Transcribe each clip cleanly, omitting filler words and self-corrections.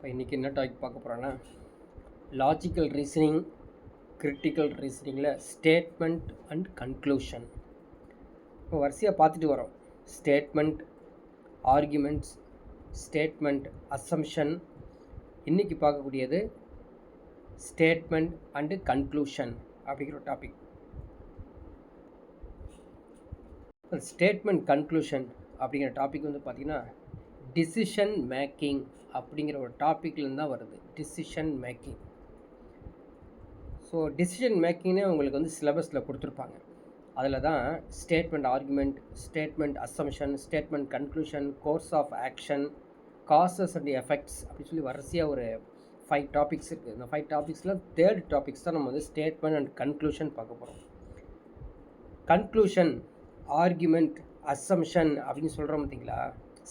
இப்போ இன்றைக்கி என்ன டாபிக் பார்க்க போகிறோன்னா லாஜிக்கல் ரீசனிங், கிரிட்டிக்கல் ரீசனிங்கில் ஸ்டேட்மெண்ட் அண்ட் கன்க்ளூஷன். இப்போ வரிசையாக பார்த்துட்டு வரோம். Statement, arguments, statement, assumption. இன்றைக்கி பார்க்கக்கூடியது ஸ்டேட்மெண்ட் அண்டு கன்க்ளூஷன் அப்படிங்கிற ஒரு டாபிக். ஸ்டேட்மெண்ட் கன்க்ளூஷன் அப்படிங்கிற டாபிக் வந்து பார்த்திங்கன்னா டிசிஷன் மேக்கிங் அப்படிங்கிற ஒரு டாப்பிக்லேருந்து தான் வருது. Decision making. ஸோ டிசிஷன் மேக்கிங்னே உங்களுக்கு வந்து சிலபஸில் கொடுத்துருப்பாங்க. அதில் தான் statement argument, statement assumption, statement conclusion, course of action, causes and effects அப்படி சொல்லி வரிசையாக ஒரு 5 டாபிக்ஸ் இருக்குது. இந்த 5 டாபிக்ஸில் 3rd டாபிக்ஸ் தான் நம்ம வந்து ஸ்டேட்மெண்ட் அண்ட் கன்க்ளூஷன் பார்க்க போகிறோம். கன்க்ளூஷன், ஆர்குமெண்ட், அசம்ஷன் அப்படின்னு சொல்கிறோம் பார்த்தீங்களா.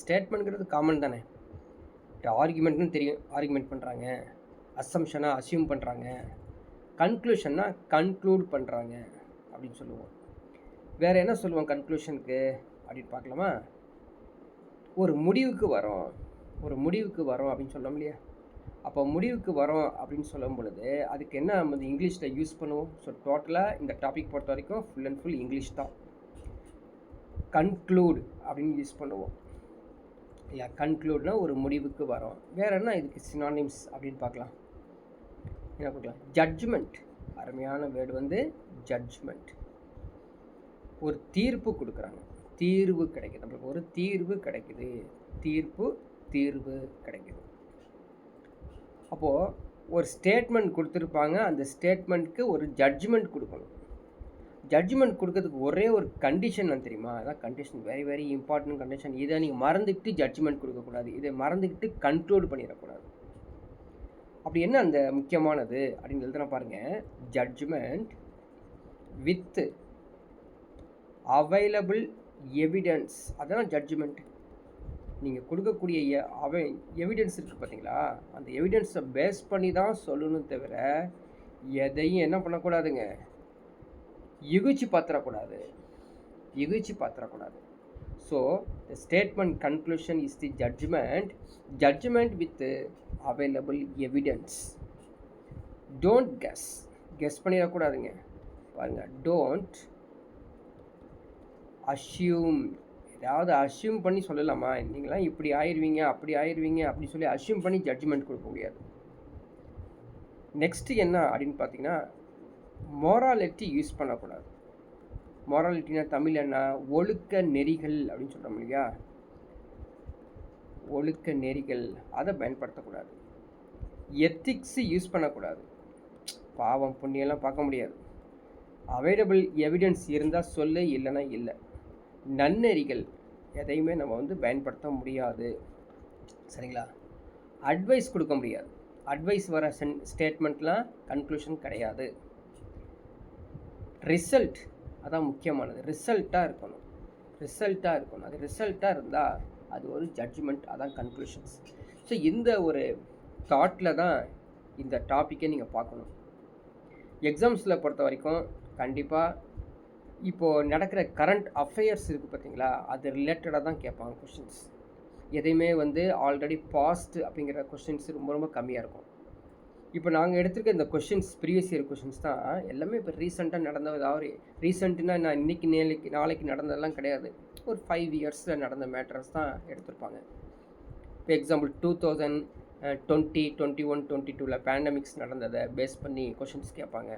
ஸ்டேட்மெண்ட்ங்கிறது காமன் தானே. ஆர்குமெண்ட்னு தெரியும், ஆர்குமெண்ட் பண்ணுறாங்க. அசம்ஷனாக அசியூம் பண்ணுறாங்க. கன்க்ளூஷன்னா கன்க்ளூட் பண்ணுறாங்க அப்படின்னு சொல்லுவோம். வேறு என்ன சொல்லுவோம் கன்க்ளூஷனுக்கு அப்படின்னு பார்க்கலாமா. ஒரு முடிவுக்கு வரோம் அப்படின்னு சொல்லலாம் இல்லையா. அப்போ முடிவுக்கு வரோம் அப்படின்னு சொல்லும் பொழுது அதுக்கு என்ன நம்ம வந்து இங்கிலீஷில் யூஸ் பண்ணுவோம். ஸோ டோட்டலாக இந்த டாபிக் பொறுத்த வரைக்கும் ஃபுல் அண்ட் ஃபுல் இங்கிலீஷ் தான். கன்க்ளூட் அப்படின்னு யூஸ் பண்ணுவோம் இல்லையா. கன்க்ளூட்னா ஒரு முடிவுக்கு வரோம். வேறு என்ன இதுக்கு சினானிம்ஸ் அப்படின்னு பார்க்கலாம். என்ன பார்க்கலாம். ஜட்ஜ்மெண்ட், அருமையான வேர்டு வந்து ஜட்ஜ்மெண்ட். ஒரு தீர்ப்பு கொடுக்குறாங்க, தீர்வு கிடைக்குது, நம்மளுக்கு ஒரு தீர்வு கிடைக்குது, தீர்வு கிடைக்குது. அப்போது ஒரு ஸ்டேட்மெண்ட் கொடுத்துருப்பாங்க, அந்த ஸ்டேட்மெண்ட்டுக்கு ஒரு ஜட்ஜ்மெண்ட் கொடுக்கணும். ஜட்ஜ்மெண்ட் கொடுக்கறதுக்கு ஒரே ஒரு கண்டிஷன் நான் தெரியுமா. அதான் condition, very very important condition. இதை நீங்கள் மறந்துக்கிட்டு ஜட்ஜ்மெண்ட் கொடுக்கக்கூடாது, இதை மறந்துக்கிட்டு கன்க்ளூட் பண்ணிடக்கூடாது. அப்படி என்ன அந்த முக்கியமானது அப்படின்னு எழுதுனா பாருங்கள். ஜட்ஜ்மெண்ட் வித் அவைலபிள் எவிடன்ஸ், அதான் ஜட்ஜ்மெண்ட். நீங்கள் கொடுக்கக்கூடிய எவிடன்ஸ் இருக்குது பார்த்தீங்களா, அந்த எவிடன்ஸை பேஸ் பண்ணி தான் சொல்லணும் தவிர எதையும் என்ன பண்ணக்கூடாதுங்க, யுகிச்சு பார்த்துடக்கூடாது. So the statement conclusion is the judgment with available evidence. Don't guess பண்ணிடக்கூடாதுங்க. பாருங்கள், டோன்ட் அஷ்யூம். ஏதாவது அஷ்யூம் பண்ணி சொல்லலாமா. நீங்களாம் இப்படி ஆயிடுவீங்க அப்படி சொல்லி அஷ்யூம் பண்ணி ஜட்ஜ்மெண்ட் கொடுக்க முடியாது. நெக்ஸ்ட்டு என்ன அப்படின்னு பார்த்தீங்கன்னா, மோராலிட்டி யூஸ் பண்ணக்கூடாது. மோராலிட்டினா தமிழ் என்ன, ஒழுக்க நெறிகள் அப்படின்னு சொல்கிறோம் இல்லையா. ஒழுக்க நெறிகள் அதை பயன்படுத்தக்கூடாது. எத்திக்ஸு யூஸ் பண்ணக்கூடாது. பாவம் புண்ணியெல்லாம் பார்க்க முடியாது. அவைலபிள் எவிடன்ஸ் இருந்தால் சொல்லு, இல்லைன்னா இல்லை. நன்னெறிகள் எதையுமே நம்ம வந்து பயன்படுத்த முடியாது. சரிங்களா. அட்வைஸ் கொடுக்க முடியாது. அட்வைஸ் வர ஸ்டேட்மெண்ட்லாம் கன்க்ளூஷன் கிடையாது. ரிசல்ட் அதான் முக்கியமானது. ரிசல்ட்டாக இருக்கணும். அது ரிசல்ட்டாக இருந்தால் அது ஒரு ஜட்ஜ்மெண்ட், அதான் கன்க்ளூஷன்ஸ். ஸோ இந்த ஒரு தாட்டில் தான் இந்த டாப்பிக்கை நீங்கள் பார்க்கணும். எக்ஸாம்ஸில் பொறுத்த வரைக்கும் கண்டிப்பாக இப்போது நடக்கிற கரண்ட் அஃபேர்ஸ் இருக்குது பார்த்தீங்களா, அது ரிலேட்டடாக தான் கேட்பாங்க கொஷின்ஸ். எதையுமே வந்து ஆல்ரெடி பாஸ்ட் அப்படிங்கிற கொஷின்ஸ் ரொம்ப ரொம்ப கம்மியாக இருக்கும். இப்போ நாங்கள் எடுத்துருக்க இந்த கொஷின்ஸ் ப்ரீவியஸ் இயர் கொஷின்ஸ் தான் எல்லாமே இப்போ ரீசெண்டாக நடந்த, அதாவது ரீசெண்ட்டுனா நான் இன்றைக்கி நாளைக்கு நடந்ததெல்லாம் கிடையாது. ஒரு 5 இயர்ஸில் நடந்த மேட்டர்ஸ் தான் எடுத்திருப்பாங்க. இப்போ எக்ஸாம்பிள் 2020, 21, 22 பேண்டமிக்ஸ் நடந்ததை பேஸ் பண்ணி கொஷின்ஸ் கேட்பாங்க.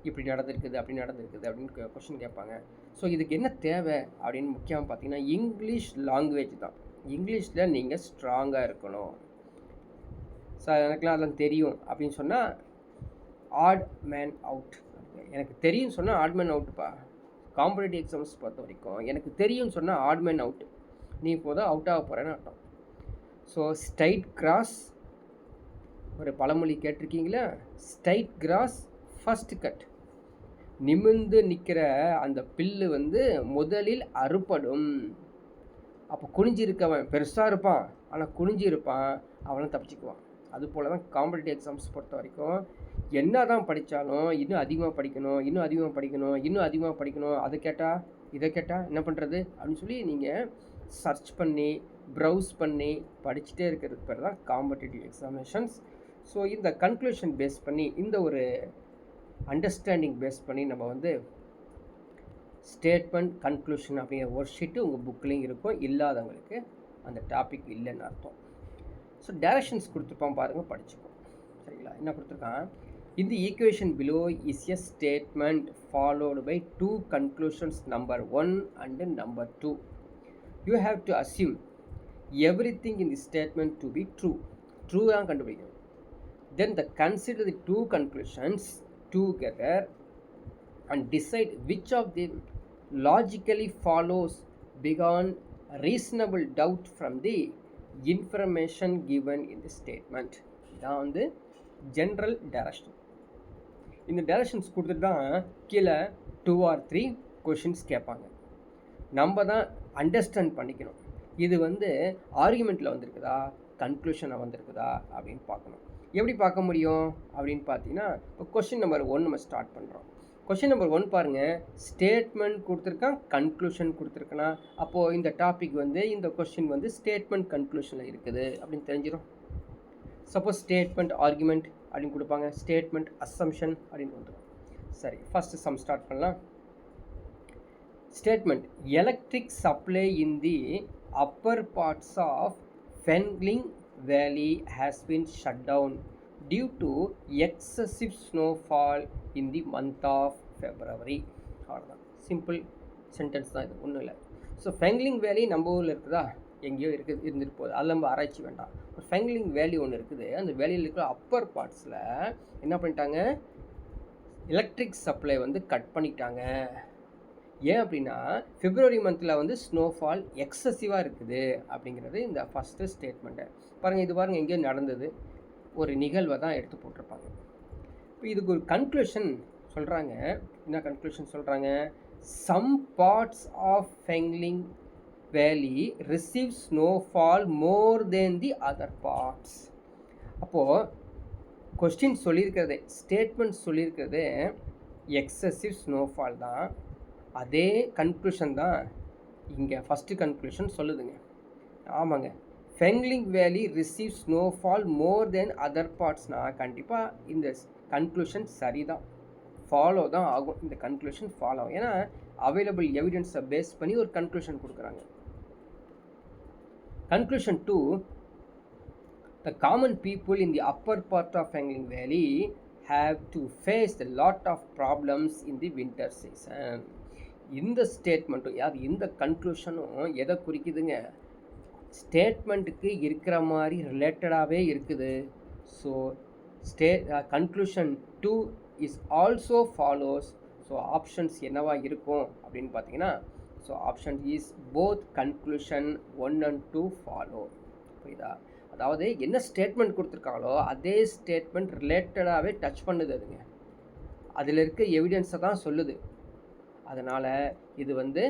இப்படி நடந்திருக்குது அப்படின்னு கொஷின் கேட்பாங்க. ஸோ இதுக்கு என்ன தேவை அப்படின்னு முக்கியமாக பார்த்தீங்கன்னா இங்கிலீஷ் லாங்குவேஜ் தான். இங்கிலீஷில் நீங்கள் ஸ்ட்ராங்காக இருக்கணும். ஸோ எனக்குலாம் அதெல்லாம் தெரியும் அப்படின்னு சொன்னால் ஆட் மேன் அவுட். எனக்கு தெரியும் சொன்னால் ஆட் மேன் அவுட்டுப்பா. காம்படிட்டிவ் எக்ஸாம்ஸ் பொறுத்த வரைக்கும் எனக்கு தெரியும்னு சொன்னால் ஆட் மேன் அவுட். நீ இப்போது அவுட் ஆக போகிறேன்னு அர்த்தம். ஸோ ஸ்ட்ரைட் கிராஸ், ஒரு பழமொழி கேட்டிருக்கீங்களா, ஸ்ட்ரைட் கிராஸ் ஃபர்ஸ்ட் கட். நிமிர்ந்து நிற்கிற அந்த பில்லு வந்து முதலில் அறுப்படும். அப்போ குனிஞ்சிருக்கவன் பெருசாக இருப்பான், ஆனால் குனிஞ்சி இருப்பான், அவனை தப்பிச்சுக்குவான். அதுபோல் தான் காம்படிட்டிவ் எக்ஸாம்ஸ் பொறுத்த வரைக்கும் என்ன தான் படித்தாலும் இன்னும் அதிகமாக படிக்கணும். அதை கேட்டால் இதை கேட்டால் என்ன பண்ணுறது அப்படின்னு சொல்லி நீங்கள் சர்ச் பண்ணி ப்ரௌஸ் பண்ணி படிச்சுட்டே இருக்கிறது பேர் தான் காம்படிட்டிவ் எக்ஸாமினேஷன்ஸ். ஸோ இந்த கன்க்ளூஷன் பேஸ் பண்ணி, இந்த ஒரு அண்டர்ஸ்டாண்டிங் பேஸ் பண்ணி நம்ம வந்து ஸ்டேட்மெண்ட் கன்க்ளூஷன் அப்படிங்கிற ஒர்க் ஷீட்டு உங்கள் புக்லேயும் இருக்கும். இல்லாதவங்களுக்கு அந்த டாபிக் இல்லைன்னு அர்த்தம். ஸோ டைரக்ஷன்ஸ் கொடுத்துருப்பான் பாருங்கள், படிச்சுப்போம். சரிங்களா? என்ன கொடுத்துருக்கான்? இந்த equation below is a statement followed by 2 conclusions number 1 and number 2. You have to assume everything in the statement to be true. True தான் கண்டுபிடிக்கணும். Then the consider the 2 conclusions together and decide which of them logically follows beyond reasonable doubt from the information given in the statement. இதான் வந்து general direction. இந்த directions கொடுத்துட்டு தான் கீழே 2 or 3 questions கேட்பாங்க. நம்ம தான் அண்டர்ஸ்டாண்ட் பண்ணிக்கணும். இது வந்து ஆர்குமெண்ட்டில் வந்திருக்குதா, கன்க்ளூஷனாக வந்திருக்குதா அப்படின்னு பார்க்கணும். எப்படி பார்க்க முடியும் அப்படின்னு பார்த்தீங்கன்னா, இப்போ கொஷின் நம்பர் 1 நம்ம ஸ்டார்ட் பண்ணுறோம். கொஷின் நம்பர் 1 பாருங்கள், ஸ்டேட்மெண்ட் கொடுத்துருக்கான், கன்க்ளூஷன் கொடுத்துருக்கனா, அப்போது இந்த டாபிக் வந்து இந்த கொஷின் வந்து ஸ்டேட்மெண்ட் கன்க்ளூஷனில் இருக்குது அப்படின்னு தெரிஞ்சிடும். சப்போஸ் ஸ்டேட்மெண்ட் ஆர்குமெண்ட் அப்படின்னு கொடுப்பாங்க, ஸ்டேட்மெண்ட் அசம்ஷன் அப்படின்னு வந்துடும். சரி, ஃபஸ்ட்டு சம் ஸ்டார்ட் பண்ணலாம். Statement electric supply in the upper parts of Fengling valley has been shut down due to excessive snowfall in the month of February. அவ்வளோதான், simple sentence தான் இது, ஒன்றும் இல்லை. ஸோ ஃபெங்லிங் வேலி நம்ம ஊரில் இருக்குதா, எங்கேயோ இருக்குது, இருந்துட்டு போகுது, அது நம்ம ஆராய்ச்சி வேண்டாம். ஒரு ஃபெங்லிங் வேலி ஒன்று இருக்குது, அந்த வேலியில் இருக்கிற அப்பர் பார்ட்ஸில் என்ன பண்ணிட்டாங்க, எலக்ட்ரிக் சப்ளை வந்து கட் பண்ணிட்டாங்க. ஏன் அப்படின்னா பிப்ரவரி மந்தில் வந்து ஸ்னோஃபால் எக்ஸசிவாக இருக்குது அப்படிங்கிறது இந்த ஃபஸ்ட்டு ஸ்டேட்மெண்ட்டு. பாருங்கள், இது பாருங்கள் எங்கேயோ நடந்தது, ஒரு நிகழ்வை தான் எடுத்து போட்டிருப்பாங்க. இப்போ இதுக்கு ஒரு கன்க்ளூஷன் சொல்கிறாங்க. என்ன கன்க்ளூஷன் சொல்கிறாங்க? சம் பார்ட்ஸ் ஆஃப் ஃபெங்லிங் வேலி receive snowfall more then the other parts. அப்போது கொஸ்டின் சொல்லியிருக்கிறது, ஸ்டேட்மெண்ட் சொல்லியிருக்கிறது எக்ஸசிவ் ஸ்னோஃபால் தான். அதே கன்க்ளூஷன் தான் இங்கே ஃபஸ்ட்டு கன்க்ளூஷன் சொல்லுதுங்க. ஆமாங்க, ஃபெங்லிங் வேலி ரிசீவ் ஸ்னோஃபால் மோர் தென் அதர் பார்ட்ஸ்னால் கண்டிப்பாக இந்த கன்க்ளூஷன் சரி தான், ஃபாலோ தான் ஆகும். இந்த கன்க்ளூஷன் ஃபாலோ ஆகும். ஏன்னா அவைலபிள் எவிடன்ஸை பேஸ் பண்ணி ஒரு கன்க்ளூஷன் கொடுக்குறாங்க. Conclusion 2, the common people in the upper part of Fengling Valley have to face a lot of problems in the winter season. இந்த ஸ்டேட்மெண்ட்டும் யார் இந்த கன்க்ளூஷனும் எதை குறிக்குதுங்க? ஸ்டேட்மெண்ட்டுக்கு இருக்கிற மாதிரி ரிலேட்டடாகவே இருக்குது. So conclusion 2 is also follows. So options என்னவா இருக்கும் அப்படின்னு பார்த்தீங்கன்னா, so option is both conclusion 1 and 2 follow. புரியுதா? அதாவது என்ன ஸ்டேட்மெண்ட் கொடுத்துருக்காங்களோ அதே ஸ்டேட்மெண்ட் ரிலேட்டடாகவே டச் பண்ணுது. அதுங்க அதில் இருக்க எவிடன்ஸை தான் சொல்லுது. அதனால் இது வந்து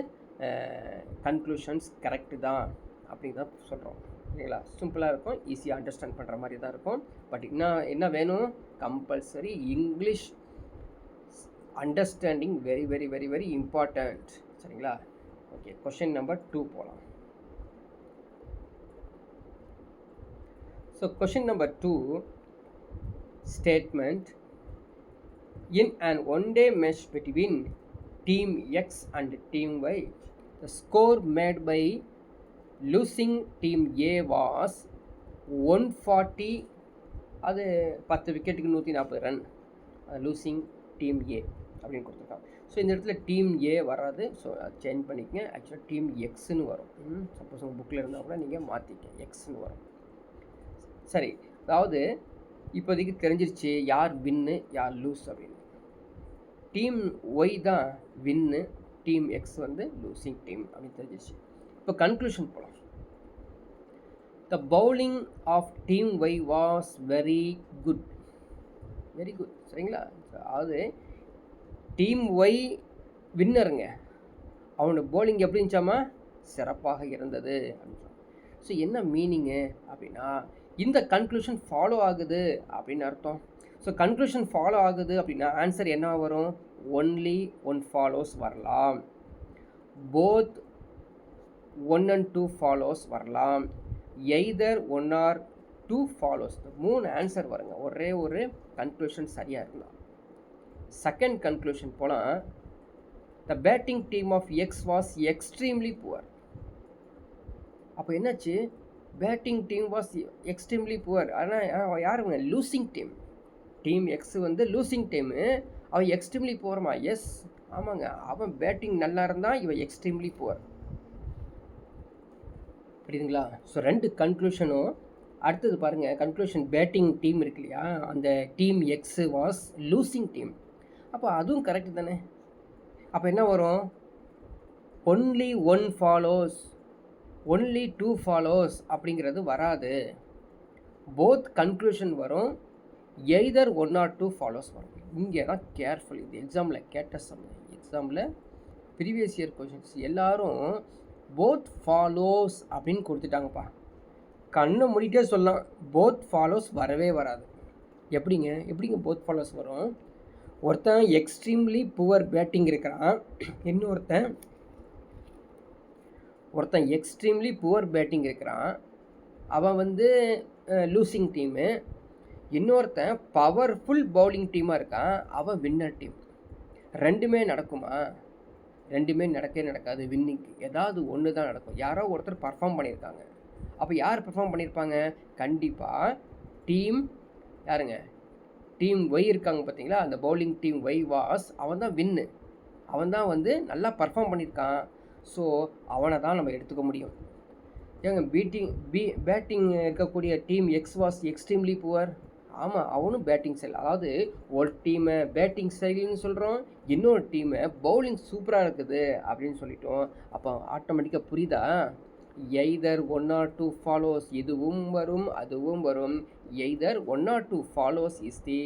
கன்க்ளூஷன்ஸ் கரெக்டு தான் அப்படின்னு தான் சொல்கிறோம். இல்லைங்களா? சிம்பிளாக இருக்கும், ஈஸியாக அண்டர்ஸ்டாண்ட் பண்ணுற மாதிரி தான் இருக்கும். பட் என்ன வேணும்? Compulsory English understanding very very very very important. சரிங்களா? ஓகே, கொஷின் நம்பர் 2 போகலாம். So question number 2 statement, in an one-day match between team X and team Y, the score made by losing team A was 140. அது 10 விக்கெட்டுக்கு 140 run. Losing team A அப்படின்னு கொடுத்துருக்காங்க. So இந்த இடத்துல team A வராது, so அது change பண்ணிக்கங்க. ஆக்சுவலாக team எக்ஸ்ன்னு வரும். சப்போஸ் உங்கள் புக்கில் இருந்தால் கூட நீங்கள் மாற்றிக்க, எக்ஸ்ன்னு வரும். சரி, அதாவது இப்போதைக்கு தெரிஞ்சிருச்சு யார் வின்னு யார் லூஸ் அப்படின்னு. டீம் ஒய் தான் வின்னு, டீம் எக்ஸ் வந்து லூசிங் டீம் அப்படின்னு தெரிஞ்சிருச்சு. இப்போ கன்க்ளூஷன் போகலாம். The bowling of team Y was very good. Very good. சரிங்களா? அதாவது டீம் ஒய் வின்னருங்க, அவனோட பவுலிங் எப்படி இருந்துச்சாமா? சிறப்பாக இருந்தது அப்படின்னு. ஸோ என்ன மீனிங்கு அப்படின்னா, இந்த கன்க்ளூஷன் ஃபாலோ ஆகுது அப்படின்னு அர்த்தம். ஸோ கன்க்ளூஷன் ஃபாலோ ஆகுது அப்படின்னா ஆன்சர் என்ன வரும்? ஒன்லி ஒன் ஃபாலோஸ் வரலாம். போத் 1 and 2 ஃபாலோஸ் வரலாம், எய்தர் 1 or 2 ஃபாலோஸ். 3 ஆன்சர் வருங்க. ஒரே ஒரு கன்க்ளூஷன் சரியாக இருக்கலாம். செகண்ட் கன்க்ளூஷன் போனால், the batting team of X was extremely poor. அப்போ என்னாச்சு? Batting team was extremely poor. ஆனால் யாருங்க? Losing team. டீம் எக்ஸ் வந்து லூசிங் டீமு, அவன் எக்ஸ்ட்ரீம்லி புவர்மா? எஸ், ஆமாங்க. அவன் பேட்டிங் நல்லா இருந்தால் இவன் எக்ஸ்ட்ரீம்லி புவர். புரியுதுங்களா? ஸோ 2 கன்க்ளூஷனும். அடுத்தது பாருங்கள், கன்க்ளூஷன் பேட்டிங் டீம் இருக்கு இல்லையா, அந்த team X was losing team. அப்போ அதுவும் கரெக்டு தானே. அப்போ என்ன வரும்? ஒன்லி 1 ஃபாலோஸ், ஒன்லி 2 ஃபாலோஸ் அப்படிங்கிறது வராது. போத் கன்க்ளூஷன் வரும், எய்தர் 1 or 2 ஃபாலோஸ் வரும். இங்கே தான் கேர்ஃபுல். இது எக்ஸாமில் கேட்ட சமயம், எக்ஸாமில் ப்ரீவியஸ் இயர் கொஷின்ஸ் எல்லாரும் போத் ஃபாலோஸ் அப்படின்னு கொடுத்துட்டாங்கப்பா. கண்ணை மூடிட்டே சொல்லலாம், போத் ஃபாலோஸ் வரவே வராது. எப்படிங்க போத் ஃபாலோஸ் வரும்? ஒருத்தன் எக்ஸ்ட்ரீம்லி புவர் பேட்டிங் இருக்கிறான், ஒருத்தன் எக்ஸ்ட்ரீம்லி புவர் பேட்டிங் இருக்கிறான், அவன் வந்து லூசிங் டீமு. இன்னொருத்தன் பவர்ஃபுல் பவுலிங் டீமாக இருக்கான், அவன் வின்னர் டீம். ரெண்டுமே நடக்குமா? ரெண்டுமே நடக்கவே நடக்காது. வின்னிங்க்கு ஏதாவது ஒன்று தான் நடக்கும். யாரோ ஒருத்தர் பர்ஃபார்ம் பண்ணியிருக்காங்க. அப்போ யார் பர்ஃபார்ம் பண்ணியிருப்பாங்க? கண்டிப்பாக டீம் யாருங்க? டீம் ஒய் இருக்காங்க பார்த்தீங்களா, அந்த பவுலிங் டீம் ஒய் வாஸ், அவன் தான் வின்னு. அவன் தான் வந்து நல்லா பர்ஃபார்ம் பண்ணியிருக்கான். ஸோ அவனை தான் நம்ம எடுத்துக்க முடியும். ஏங்க பேட்டிங் இருக்கக்கூடிய team X was extremely poor. ஆமாம், அவனும் பேட்டிங் ஸ்டைல், அதாவது ஒரு டீமை பேட்டிங் ஸ்டைல்னு சொல்கிறோம், இன்னொரு டீமை பவுலிங் சூப்பராக இருக்குது அப்படின்னு சொல்லிட்டோம். அப்போ ஆட்டோமேட்டிக்காக புரியுதா? எய்தர் 1 or 2 ஃபாலோஸ், இதுவும் வரும் அதுவும் வரும். Either 1 or 2 follows is the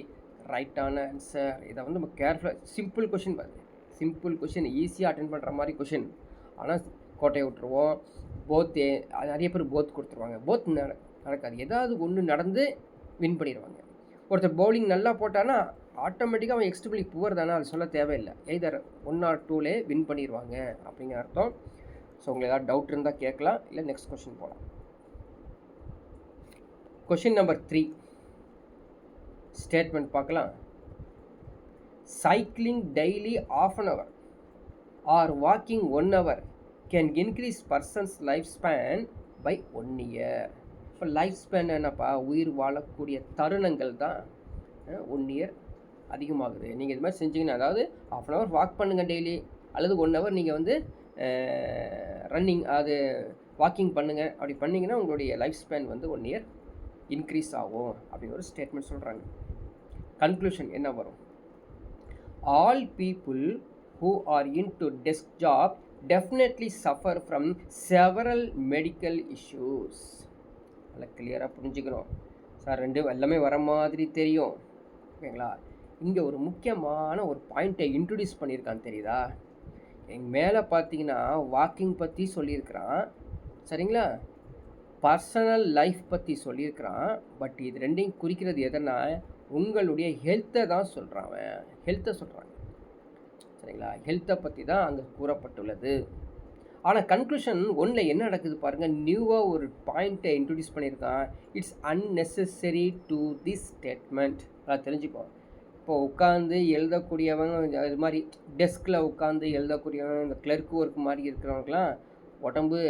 ரைட்டான ஆன்சர். இதை வந்து நம்ம கேர்ஃபுல்லாக, சிம்பிள் கொஷின் பாருங்க, சிம்பிள் கொஷின், ஈஸியாக அட்டென்ட் பண்ணுற மாதிரி கொஷின். ஆனால் கோட்டையை விட்டுருவோம். போத்தே நிறைய பேர் போத் கொடுத்துருவாங்க. போத் நடக்காது. ஏதாவது ஒன்று நடந்து வின் பண்ணிடுவாங்க. ஒருத்தர் பவுலிங் நல்லா போட்டான்னா ஆட்டோமேட்டிக்காக அவன் எக்ஸ்ட்ரீம்லி புவர் தானே, அது சொல்ல தேவையில்லை. எய்தர் 1 or 2 வின் பண்ணிடுவாங்க அப்படிங்கிற அர்த்தம். ஸோ உங்களுக்கு ஏதாவது டவுட் இருந்தால் கேட்கலாம், இல்லை நெக்ஸ்ட் கொஷின் போகலாம். கொஷின் நம்பர் 3 ஸ்டேட்மெண்ட் பார்க்கலாம். Cycling daily ½ an hour or walking 1 hour can increase person's lifespan by 1 year. இப்போ லைஃப் ஸ்பேன் என்னப்பா? உயிர் வாழக்கூடிய தருணங்கள் தான் 1 year அதிகமாகுது. நீங்கள் இது மாதிரி செஞ்சீங்கன்னா, அதாவது ½ an hour வாக் பண்ணுங்கள் டெய்லி, அல்லது 1 hour நீங்கள் வந்து ரன்னிங், அது வாக்கிங் பண்ணுங்கள். அப்படி பண்ணிங்கன்னா உங்களுடைய லைஃப் ஸ்பேன் வந்து 1 year இன்க்ரீஸ் ஆகும் அப்படின்னு ஒரு ஸ்டேட்மெண்ட் சொல்கிறாங்க. கன்க்ளூஷன் என்ன வரும்? All people who are into desk job definitely suffer from several medical issues. நல்லா கிளியராக புரிஞ்சுக்கணும் சார். எல்லாமே வர மாதிரி தெரியும், ஓகேங்களா? இங்கே ஒரு முக்கியமான ஒரு பாயிண்ட்டை இன்ட்ரடியூஸ் பண்ணியிருக்கான்னு தெரியுதா? மேலே பார்த்தீங்கன்னா வாக்கிங் பற்றி சொல்லியிருக்கிறான், சரிங்களா? பர்சனல் லைஃப் பற்றி சொல்லியிருக்கிறான். பட் இது ரெண்டையும் குறிக்கிறது எதனா, உங்களுடைய ஹெல்த்தை தான் சொல்கிறான். ஹெல்த்தை சொல்கிறாங்க, சரிங்களா? ஹெல்த்தை பற்றி தான் அங்கே கூறப்பட்டுள்ளது. ஆனால் கன்க்ளூஷன் 1 என்ன நடக்குது பாருங்கள். நியூவாக ஒரு பாயிண்ட்டை இன்ட்ரடியூஸ் பண்ணியிருக்கான். It's unnecessary to this statement. அதான் தெரிஞ்சுக்கோ. இப்போ உட்காந்து எழுதக்கூடியவங்க, இது மாதிரி டெஸ்கில் உட்காந்து எழுதக்கூடியவங்க, இந்த கிளர்க் ஒர்க் மாதிரி இருக்கிறவங்களாம் உடம்பு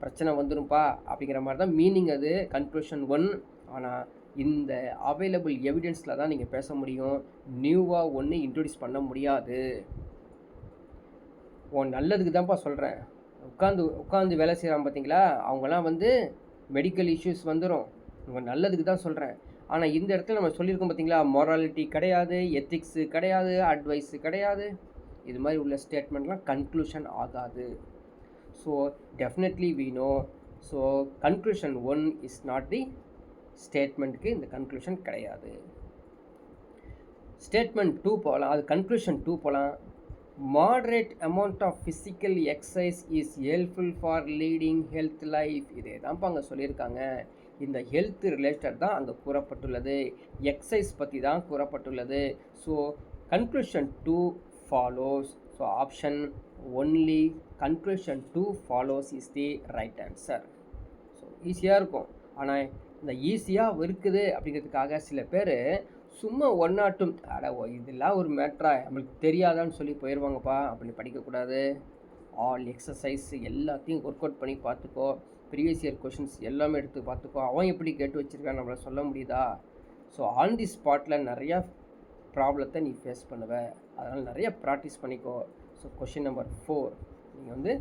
பிரச்சனை வந்துடும்பா அப்படிங்கிற மாதிரி தான் மீனிங். அது கன்க்ளூஷன் 1. ஆனால் இந்த அவைலபிள் எவிடன்ஸில் தான் நீங்கள் பேச முடியும். நியூவாக ஒன்று இன்ட்ரடியூஸ் பண்ண முடியாது. நல்லதுக்கு தான்ப்பா சொல்கிறேன். உட்காந்து வேலை செய்கிறாங்க பார்த்தீங்களா, அவங்களாம் வந்து மெடிக்கல் இஷ்யூஸ் வந்துடும். உங்கள் நல்லதுக்கு தான் சொல்கிறேன். ஆனால் இந்த இடத்துல நம்ம சொல்லியிருக்கோம் பார்த்தீங்களா, மொராலிட்டி கிடையாது, எத்திக்ஸு கிடையாது, அட்வைஸு கிடையாது. இது மாதிரி உள்ள ஸ்டேட்மெண்ட்லாம் கன்க்ளூஷன் ஆகாது. So definitely we know. So conclusion 1 is not the ஸ்டேட்மெண்ட்டுக்கு இந்த கன்க்ளூஷன் கிடையாது. ஸ்டேட்மெண்ட் 2 போகலாம். அது கன்க்ளூஷன் 2 போகலாம். Moderate amount of physical exercise is helpful for leading health life. இதே தான்ப்பா அங்கே சொல்லியிருக்காங்க. இந்த ஹெல்த் ரிலேட்டட் தான் அங்கே கூறப்பட்டுள்ளது, எக்ஸசைஸ் பற்றி தான் கூறப்பட்டுள்ளது. So conclusion 2 follows. So option only conclusion 2 follows is the right answer. So ஈஸியாக இருக்கும். ஆனால் இந்த ஈஸியாக இருக்குது அப்படிங்கிறதுக்காக சில பேர் சும்மா ஒன் ஆர் டூ இதெல்லாம் ஒரு மேட்ரா நம்மளுக்கு தெரியாதான்னு சொல்லி போயிடுவாங்கப்பா. அப்படி படிக்கக்கூடாது. ஆல் எக்ஸசைஸ் எல்லாத்தையும் ஒர்க் அவுட் பண்ணி பார்த்துக்கோ. ப்ரீவியஸ் இயர் கொஷின்ஸ் எல்லாமே எடுத்து பார்த்துக்கோ. அவன் எப்படி கேட்டு வச்சுருக்கான் நம்மளை சொல்ல முடியுதா? ஸோ ஆன் தி ஸ்பாட்டில் நிறையா ப்ராப்ளத்தை நீ ஃபேஸ் பண்ணுவ. அதனால் நிறைய ப்ராக்டிஸ் பண்ணிக்கோ. ஸோ கொஷின் நம்பர் 4 நீங்கள் வந்து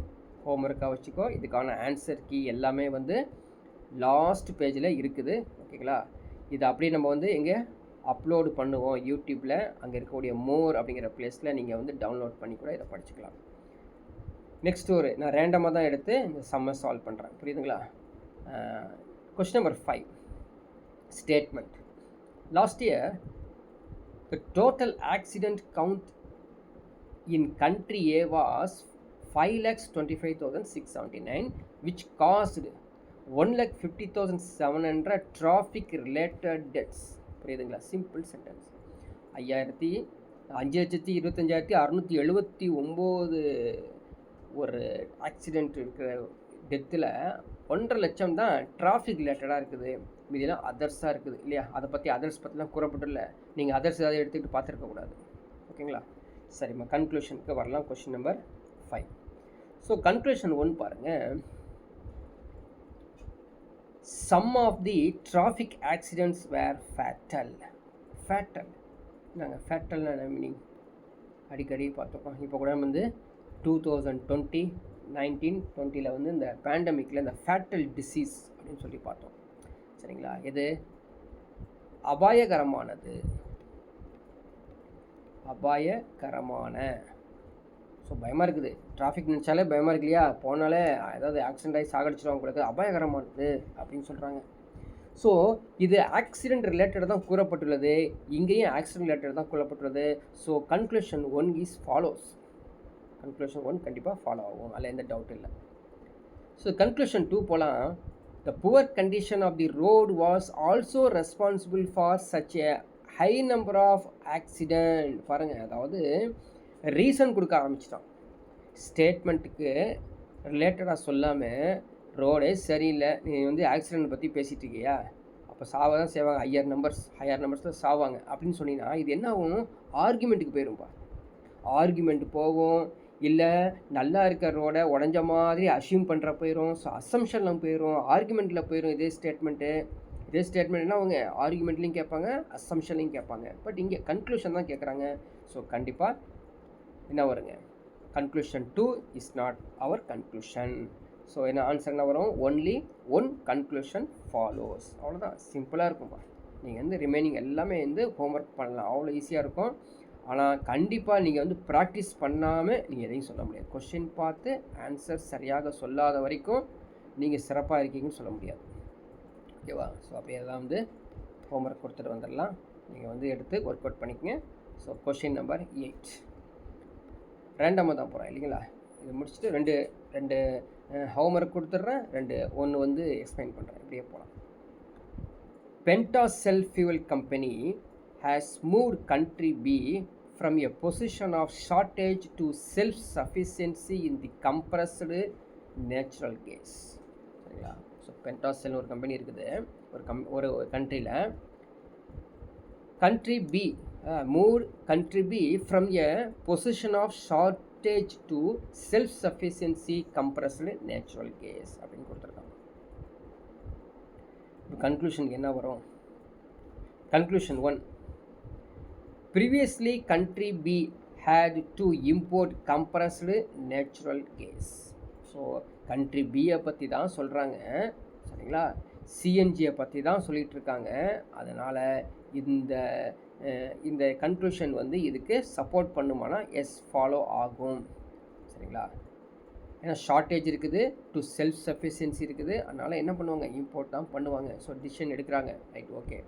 ஹோம்ஒர்க்காக வச்சுக்கோ. இதுக்கான ஆன்சர் கீ எல்லாமே வந்து லாஸ்ட் பேஜில் இருக்குது. ஓகேங்களா? இது அப்படியே நம்ம வந்து எங்கே அப்லோடு பண்ணுவோம் யூடியூப்பில். அங்கே இருக்கக்கூடிய மோர் அப்படிங்கிற ப்ளேஸில் நீங்கள் வந்து டவுன்லோட் பண்ணி கூட இதை படிச்சுக்கலாம். நெக்ஸ்ட் நான் ரேண்டமாக தான் எடுத்து இந்த சம்மை சால்வ் பண்ணுறேன். புரியுதுங்களா? Question number 5 statement. Last year the total accident count in country A was 5,25,679 which caused 1,50,700 traffic related deaths. புரியுதுங்களா? Simple sentence. 5,25,679 ஒரு ஆக்சிடெண்ட் இருக்கிற டெத்தில் 1.5 லட்சம் தான் டிராஃபிக் ரிலேட்டடாக இருக்குது. மீதிலாம் அதர்ஸாக இருக்குது இல்லையா? அதை பற்றி அதர்ஸ் பற்றிலாம் கூறப்பட்டுள்ள நீங்கள் அதர்ஸ் ஏதாவது எடுத்துக்கிட்டு பார்த்துருக்கக்கூடாது. ஓகேங்களா? சரிம்மா, கன்க்ளூஷனுக்கு வரலாம். Question number 5. ஸோ கன்க்ளூஷன் 1 பாருங்கள். Some of the traffic accidents were fatal. நாங்கள் ஃபேட்டல்னா என்ன மீனிங் அடிக்கடி பார்த்துருக்கோம். இப்போ கூட வந்து 2019-20 வந்து இந்த பேண்டமிக்கில் இந்த ஃபேட்டல் டிசீஸ் அப்படின்னு சொல்லி பார்த்தோம். சரிங்களா? இது அபாயகரமான. ஸோ பயமாக இருக்குது. டிராஃபிக் நினச்சாலே பயமாக இருக்கு இல்லையா? போனாலே ஏதாவது ஆக்சிடென்ட் ஆகி சாகடிச்சிடும் உங்களுக்கு. அபாயகரமானது அப்படின்னு சொல்கிறாங்க. ஸோ இது ஆக்சிடென்ட் ரிலேட்டட் தான் கூறப்பட்டுள்ளது. இங்கேயும் ஆக்சிடென்ட் ரிலேட்டட் தான் கூறப்பட்டுள்ளது. So conclusion 1 is follows. Conclusion 1 கண்டிப்பாக ஃபாலோ ஆகும், அதில் எந்த டவுட் இல்லை. ஸோ கன்க்ளூஷன் 2 போகலாம். The poor condition of the road was also responsible for such a high number of accident. பாருங்கள், அதாவது ரீசன் கொடுக்க ஆரம்பிச்சிட்டான். ஸ்டேட்மெண்ட்டுக்கு ரிலேட்டடாக சொல்லாமல் ரோடே சரியில்லை, நீ வந்து ஆக்சிடெண்ட் பற்றி பேசிகிட்டு இருக்கியா, அப்போ சாவ தான் செய்வாங்க. ஹையர் நம்பர்ஸில் சாவாங்க அப்படின்னு சொன்னீங்கன்னா இது என்ன ஆகும்? ஆர்குமெண்ட்டுக்கு போயிடும்பா. ஆர்குமெண்ட் போகும். இல்லை நல்லா இருக்க ரோடை உடஞ்ச மாதிரி அசியூம் பண்ணுற போயிடும். ஸோ அசம்ஷனில் போயிடும், ஆர்குமெண்ட்டில் போயிடும். இதே ஸ்டேட்மெண்ட்னா அவங்க ஆர்குமெண்ட்லேயும் கேட்பாங்க, அசம்ஷன்லையும் கேட்பாங்க. பட் இங்கே கன்க்ளூஷன் தான் கேட்குறாங்க. ஸோ கண்டிப்பாக என்ன வருங்க? Conclusion 2 is not our conclusion. So என்ன ஆன்சர் என்ன வரும்? Only 1 conclusion follows. அவ்வளோதான், சிம்பிளாக இருக்கும்பா. நீங்கள் வந்து ரிமைனிங் எல்லாமே வந்து ஹோம்ஒர்க் பண்ணலாம், அவ்வளோ ஈஸியாக இருக்கும். ஆனால் கண்டிப்பாக நீங்கள் வந்து ப்ராக்டிஸ் பண்ணாமல் நீங்கள் எதையும் சொல்ல முடியாது. கொஷின் பார்த்து ஆன்சர் சரியாக சொல்லாத வரைக்கும் நீங்கள் சிறப்பாக இருக்கீங்கன்னு சொல்ல முடியாது. ஓகேவா? ஸோ அப்படியே தான் வந்து ஹோம்ஒர்க் கொடுத்துட்டு வந்துடலாம். நீங்கள் வந்து எடுத்து ஒர்க் அவுட் பண்ணிக்கங்க. ஸோ கொஷின் நம்பர் 8 ரேண்டமாக தான் போகிறேன் இல்லைங்களா? இது முடிச்சுட்டு ரெண்டு ஹோம்ஒர்க் கொடுத்துட்றேன், 1 வந்து எக்ஸ்பிளைன் பண்ணுறேன். இப்படியே போகலாம். Penta Cell Fuel Company has moved country B from a position of shortage to self-sufficiency in the compressed natural gas. சரிங்களா? ஸோ பென்டாசெல் ஒரு கம்பெனி இருக்குது ஒரு கண்ட்ரியில். country B moved country B from a position of shortage to self-sufficiency compressed natural gas அப்படின்னு கொடுத்துருக்காங்க. Conclusion என்ன வரும்? Conclusion 1. Previously, country B had to import compressed natural gas. So country B-யை பற்றி தான் சொல்கிறாங்க. சரிங்களா? சிஎன்ஜியை பற்றி தான் சொல்லிகிட்டு இருக்காங்க. அதனால் இந்த கன்க்ளூஷன் வந்து இதுக்கு சப்போர்ட் பண்ணுமானா எஸ் ஃபாலோ ஆகும். சரிங்களா? ஏன்னா ஷார்ட்டேஜ் இருக்குது, டு செல்ஃப் சஃபிஷியன்சி இருக்குது. அதனால் என்ன பண்ணுவாங்க? இம்போர்ட் தான் பண்ணுவாங்க. ஸோ டிசிஷன் எடுக்கிறாங்க. Right, okay.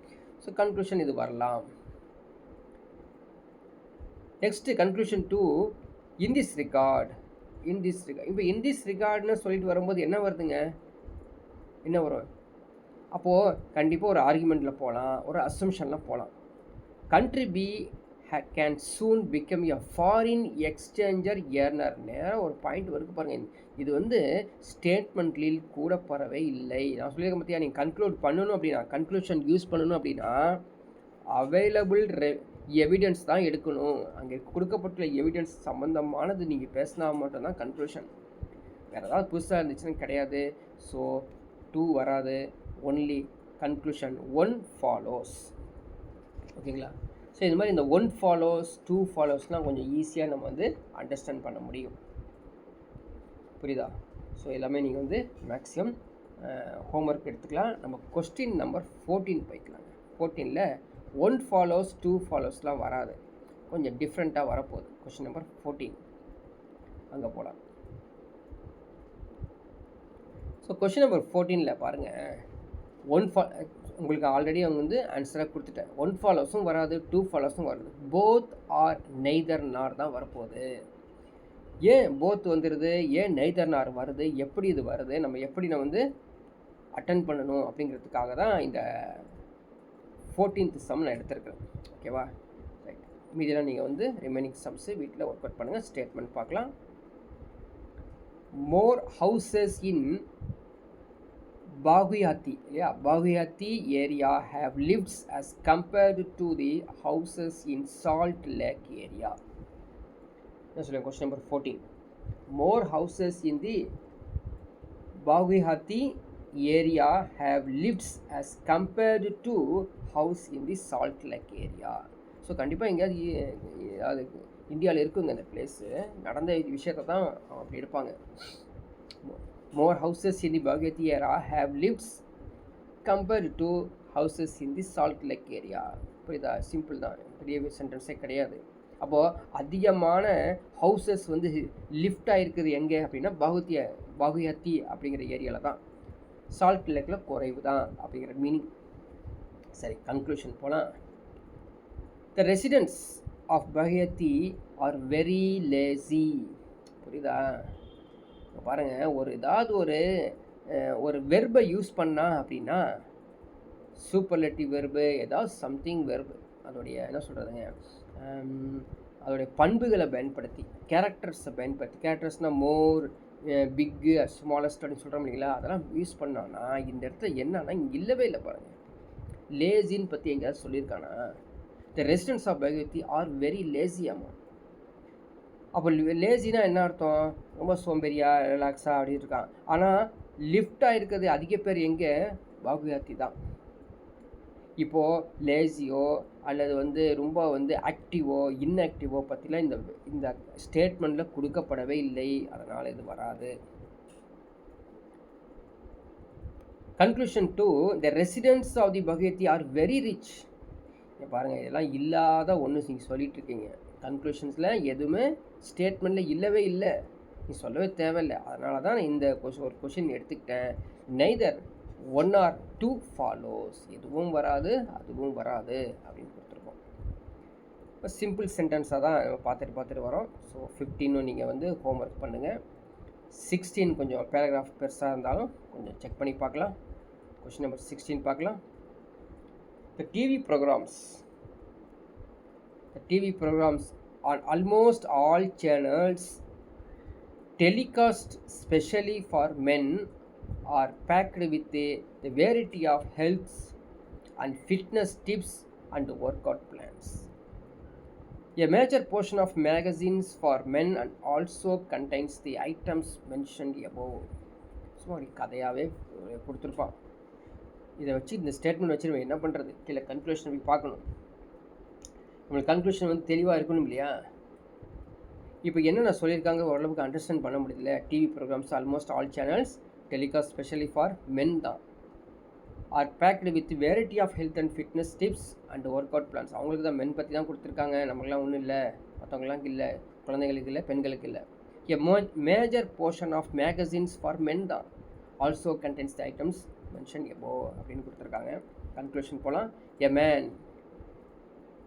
ஸோ கன்க்ளூஷன் இது வரலாம். Next conclusion 2. In this regard இப்போ இன் திஸ் ரிகார்ட்னு சொல்லிட்டு வரும்போது என்ன வருதுங்க? என்ன வரும்? அப்போது கண்டிப்பாக ஒரு ஆர்குமெண்ட்டில் போகலாம், ஒரு அசம்ஷனில் போகலாம். country B can soon become a foreign exchanger earner. நேரம் ஒரு பாயிண்ட் வரைக்கும் பாருங்கள். இது வந்து ஸ்டேட்மெண்ட்லில் கூட பரவே இல்லை. நான் சொல்லியிருக்க பார்த்தியா, நீங்கள் கன்க்ளூட் பண்ணணும் அப்படின்னா, கன்க்ளூஷன் யூஸ் பண்ணணும் அப்படின்னா அவைலபிள் எவிடன்ஸ் தான் எடுக்கணும். அங்கே கொடுக்கப்பட்டுள்ள எவிடன்ஸ் சம்மந்தமானது நீங்கள் பேசினா மட்டும்தான் கன்க்ளூஷன். வேறு ஏதாவது புதுசாக இருந்துச்சுன்னா கிடையாது. ஸோ 2 வராது. Only conclusion 1 follows. ஓகேங்களா? ஸோ இது மாதிரி இந்த 1 ஃபாலோஸ் 2 ஃபாலோஸ்லாம் கொஞ்சம் ஈஸியாக நம்ம வந்து அண்டர்ஸ்டாண்ட் பண்ண முடியும். புரியுதா? ஸோ எல்லாமே நீங்கள் வந்து மேக்ஸிமம் ஹோம்ஒர்க் எடுத்துக்கலாம். நம்ம கொஸ்டின் நம்பர் 14 போய்க்கலாங்க. 14ல் 1 ஃபாலோஸ் 2 ஃபாலோஸ்லாம் வராது, கொஞ்சம் டிஃப்ரெண்ட்டாக வரப்போகுது. கொஸ்டின் நம்பர் 14 அங்கே போகலாம். ஸோ கொஸ்டின் நம்பர் 14ல் பாருங்கள், உங்களுக்கு ஆல்ரெடி அவங்க வந்து ஆன்சராக கொடுத்துட்டேன். 1 ஃபாலோஸும் வராது, 2 ஃபாலோஸும் வராது. போத் ஆர் நெய்தர் நார் தான் வரப்போகுது. ஏன் போத் வந்துடுது, ஏன் நெய்தர் நார் வருது, எப்படி இது வருது, நம்ம எப்படி நம்ம வந்து அட்டன் பண்ணணும் அப்படிங்கிறதுக்காக தான் இந்த 14th சம் நான் எடுத்திருக்கேன். ஓகேவா? ரைட். மீதியெல்லாம் நீங்கள் வந்து ரிமைனிங் சம்ஸு வீட்டில் ஒர்க் அவுட் பண்ணுங்கள். ஸ்டேட்மெண்ட் பார்க்கலாம். மோர் houses in Baguiati, Baguiati area have lifts as compared to the houses in Salt Lake area. That's question number 14. More houses in the Baguiati area have lifts as compared to house in the Salt Lake area. So கண்டிப்பாக எங்கேயாவது அது இந்தியாவில் இருக்குங்க இந்த place. நடந்த விஷயத்தை தான் அப்படி எடுப்பாங்க. More houses in the Baguiati area have lifts compared to houses in the Salt Lake area. புரியுதா? சிம்பிள் தான், பெரிய சென்டென்ஸே கிடையாது. அப்போது அதிகமான ஹவுசஸ் வந்து லிஃப்டாக இருக்குது எங்கே அப்படின்னா பாகுயாத்தி அப்படிங்கிற ஏரியாவில் தான். சால்ட் லேக்கில் குறைவு தான் அப்படிங்கிற மீனிங். சரி, கன்க்ளூஷன் போகலாம். The residents of Baguiati are very lazy. புரியுதா? பாருங்கள், ஏதாவது ஒரு வெர்பை யூஸ் பண்ணா அப்படின்னா சூப்பர்லேட்டிவ் வெர்பு, ஏதாவது சம்திங் வெர்பு, அதோடைய என்ன சொல்கிறதுங்க, அதோடைய பண்புகளை பயன்படுத்தி, கேரக்டர்ஸை பயன்படுத்தி, கேரக்டர்ஸ்னால் மோர், பிக்கு, ஸ்மாலஸ்ட் அப்படின்னு சொல்கிறோம் இல்லைங்களா, அதெல்லாம் யூஸ் பண்ணோன்னா இந்த இடத்துல என்னன்னா இங்கே இல்லவே இல்லை. பாருங்கள், லேசின்னு பற்றி எங்கேயாவது சொல்லியிருக்கானா? The residents of Baguiati are very lazy. ஆமாம். அப்போ லேசினா என்ன அர்த்தம்? ரொம்ப சோம்பேறியா, ரிலாக்ஸாக அப்படி இருக்கான். ஆனால் லிஃப்டாக இருக்கிறது அதிக பேர் எங்கே? பாகுயாத்தி தான். இப்போது லேசியோ அல்லது வந்து ரொம்ப வந்து ஆக்டிவோ இன்ஆக்டிவோ பற்றிலாம் இந்த ஸ்டேட்மெண்ட்டில் கொடுக்கப்படவே இல்லை. அதனால் இது வராது. Conclusion 2, the residents of the Baguiati are very rich. பாருங்கள், இதெல்லாம் இல்லாத ஒன்று நீங்கள் சொல்லிட்டு இருக்கீங்க. கன்க்ளூஷன்ஸில் எதுவுமே ஸ்டேட்மெண்ட்டில் இல்லவே இல்லை, நீ சொல்லவே தேவையில்லை. அதனால தான் நான் இந்த ஒரு கொஷின் எடுத்துக்கிட்டேன். Neither 1 or 2 follows. எதுவும் வராது, அதுவும் வராது அப்படின்னு கொடுத்துருக்கோம். இப்போ சிம்பிள் சென்டென்ஸாக தான் நம்ம பார்த்துட்டு வரோம். ஸோ 15 நீங்கள் வந்து ஹோம்ஒர்க் பண்ணுங்கள். 16 கொஞ்சம் பேராகிராஃப் பெருசாக இருந்தாலும் கொஞ்சம் செக் பண்ணி பார்க்கலாம். கொஷின் நம்பர் 16 பார்க்கலாம். The TV programs on almost all channels telecast specially for men are packed with the variety of health and fitness tips and workout plans. A major portion of magazines for men and also contains the items mentioned above. சும்மா கதையாகவே கொடுத்துருப்பான். இதை வச்சு இந்த statement வச்சு நம்ம என்ன பண்ணுறது? கீழே கன்க்ளூஷன் போய் பார்க்கணும். நம்மளுக்கு கன்க்ளூஷன் வந்து தெளிவாக இருக்கணும் இல்லையா? இப்போ என்னென்ன சொல்லியிருக்காங்க ஓரளவுக்கு அண்டர்ஸ்டாண்ட் பண்ண முடியல. TV programmes almost all channels telecast specially for men தான். Are packed with variety of health and fitness tips and workout plans. அவங்களுக்கு தான் மென் பற்றி தான் கொடுத்துருக்காங்க, நமக்குலாம் ஒன்றும் இல்லை, மற்றவங்களாம் இல்லை, குழந்தைங்களுக்கு இல்லை, பெண்களுக்கு இல்லை. A major portion of magazines for men தான். Also contents the items mention above அப்படின்னு கொடுத்துருக்காங்க. கன்க்ளூஷன் போகலாம். A man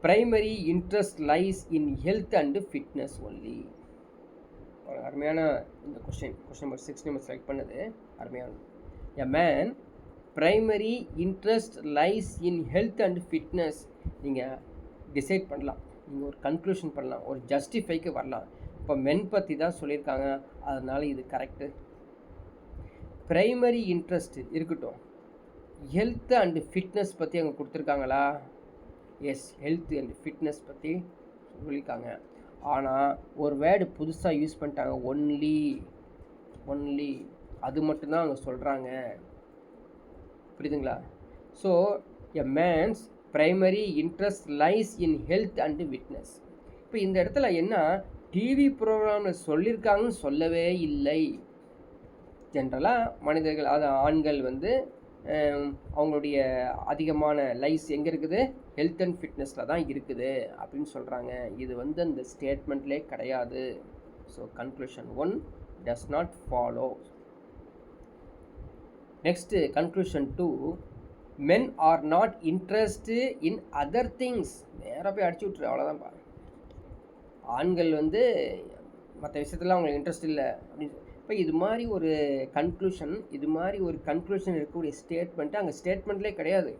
primary interest lies in health and fitness only. ஒரு அருமையான இந்த கொஸ்டின் நம்பர் 6 நம்ம செலக்ட் பண்ணது அருமையான. எ man primary interest lies in health and fitness. நீங்கள் டிசைட் பண்ணலாம் நீங்கள் ஒரு கன்க்ளூஷன் பண்ணலாம், ஒரு ஜஸ்டிஃபைக்கு வரலாம். இப்போ மென் பற்றி தான் சொல்லியிருக்காங்க, அதனால் இது கரெக்டு. ப்ரைமரி இன்ட்ரெஸ்ட் இருக்கட்டும். ஹெல்த் அண்டு ஃபிட்னஸ் பற்றி அங்கே கொடுத்துருக்காங்களா? எஸ், ஹெல்த் அண்ட் ஃபிட்னஸ் பற்றி சொல்லியிருக்காங்க. ஆனால் ஒரு வேர்டு புதுசாக யூஸ் பண்ணிட்டாங்க, ஒன்லி அது மட்டும்தான் அவங்க சொல்கிறாங்க. புரியுதுங்களா? So a mens primary interest lies in health and fitness. இப்போ இந்த இடத்துல என்ன டிவி ப்ரோக்ராமில் சொல்லியிருக்காங்கன்னு சொல்லவே இல்லை. ஜென்ரலாக மனிதர்கள், அது ஆண்கள் வந்து அவங்களுடைய அதிகமான லைஸ் எங்கே இருக்குது? ஹெல்த் அண்ட் ஃபிட்னஸில் தான் இருக்குது அப்படின்னு சொல்கிறாங்க. இது வந்து அந்த ஸ்டேட்மெண்ட்லே கிடையாது. So conclusion 1 does not follow. Next conclusion 2, men R not interest in other things. நேராக போய் அடிச்சு விட்ரு, அவ்வளோதான்ப்பா. ஆண்கள் வந்து மற்ற விஷயத்தில் அவங்களுக்கு இன்ட்ரெஸ்ட் இல்லை அப்படின்னு. இப்போ இது மாதிரி ஒரு கன்க்ளூஷன் இருக்கக்கூடிய ஸ்டேட்மெண்ட்டு அங்கே ஸ்டேட்மெண்ட்லேயே கிடையாது.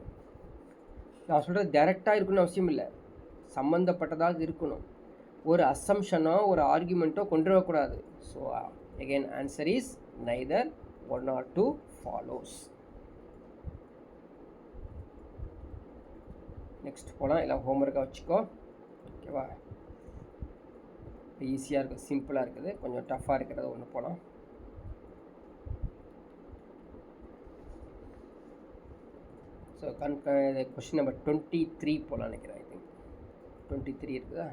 நான் சொல்கிறது டைரெக்டாக இருக்கணும்னு அவசியம் இல்லை, சம்மந்தப்பட்டதாக இருக்கணும். ஒரு அசம்ஷனோ ஒரு ஆர்குமெண்ட்டோ கொண்டு வரக்கூடாது. So again answer is neither 1 or 2 follows. Next போகலாம். எல்லாம் ஹோம்ஒர்க்காக வச்சுக்கோ, ஓகேவா? ஈஸியாக இருக்குது, சிம்பிளாக இருக்குது, கொஞ்சம் டஃப்பாக இருக்கிறது ஒன்று போகலாம். ஸோ கொஷின் நம்பர் 23 போகலாம் நினைக்கிறேன். ஐ திங்க் 23 இருக்குதா?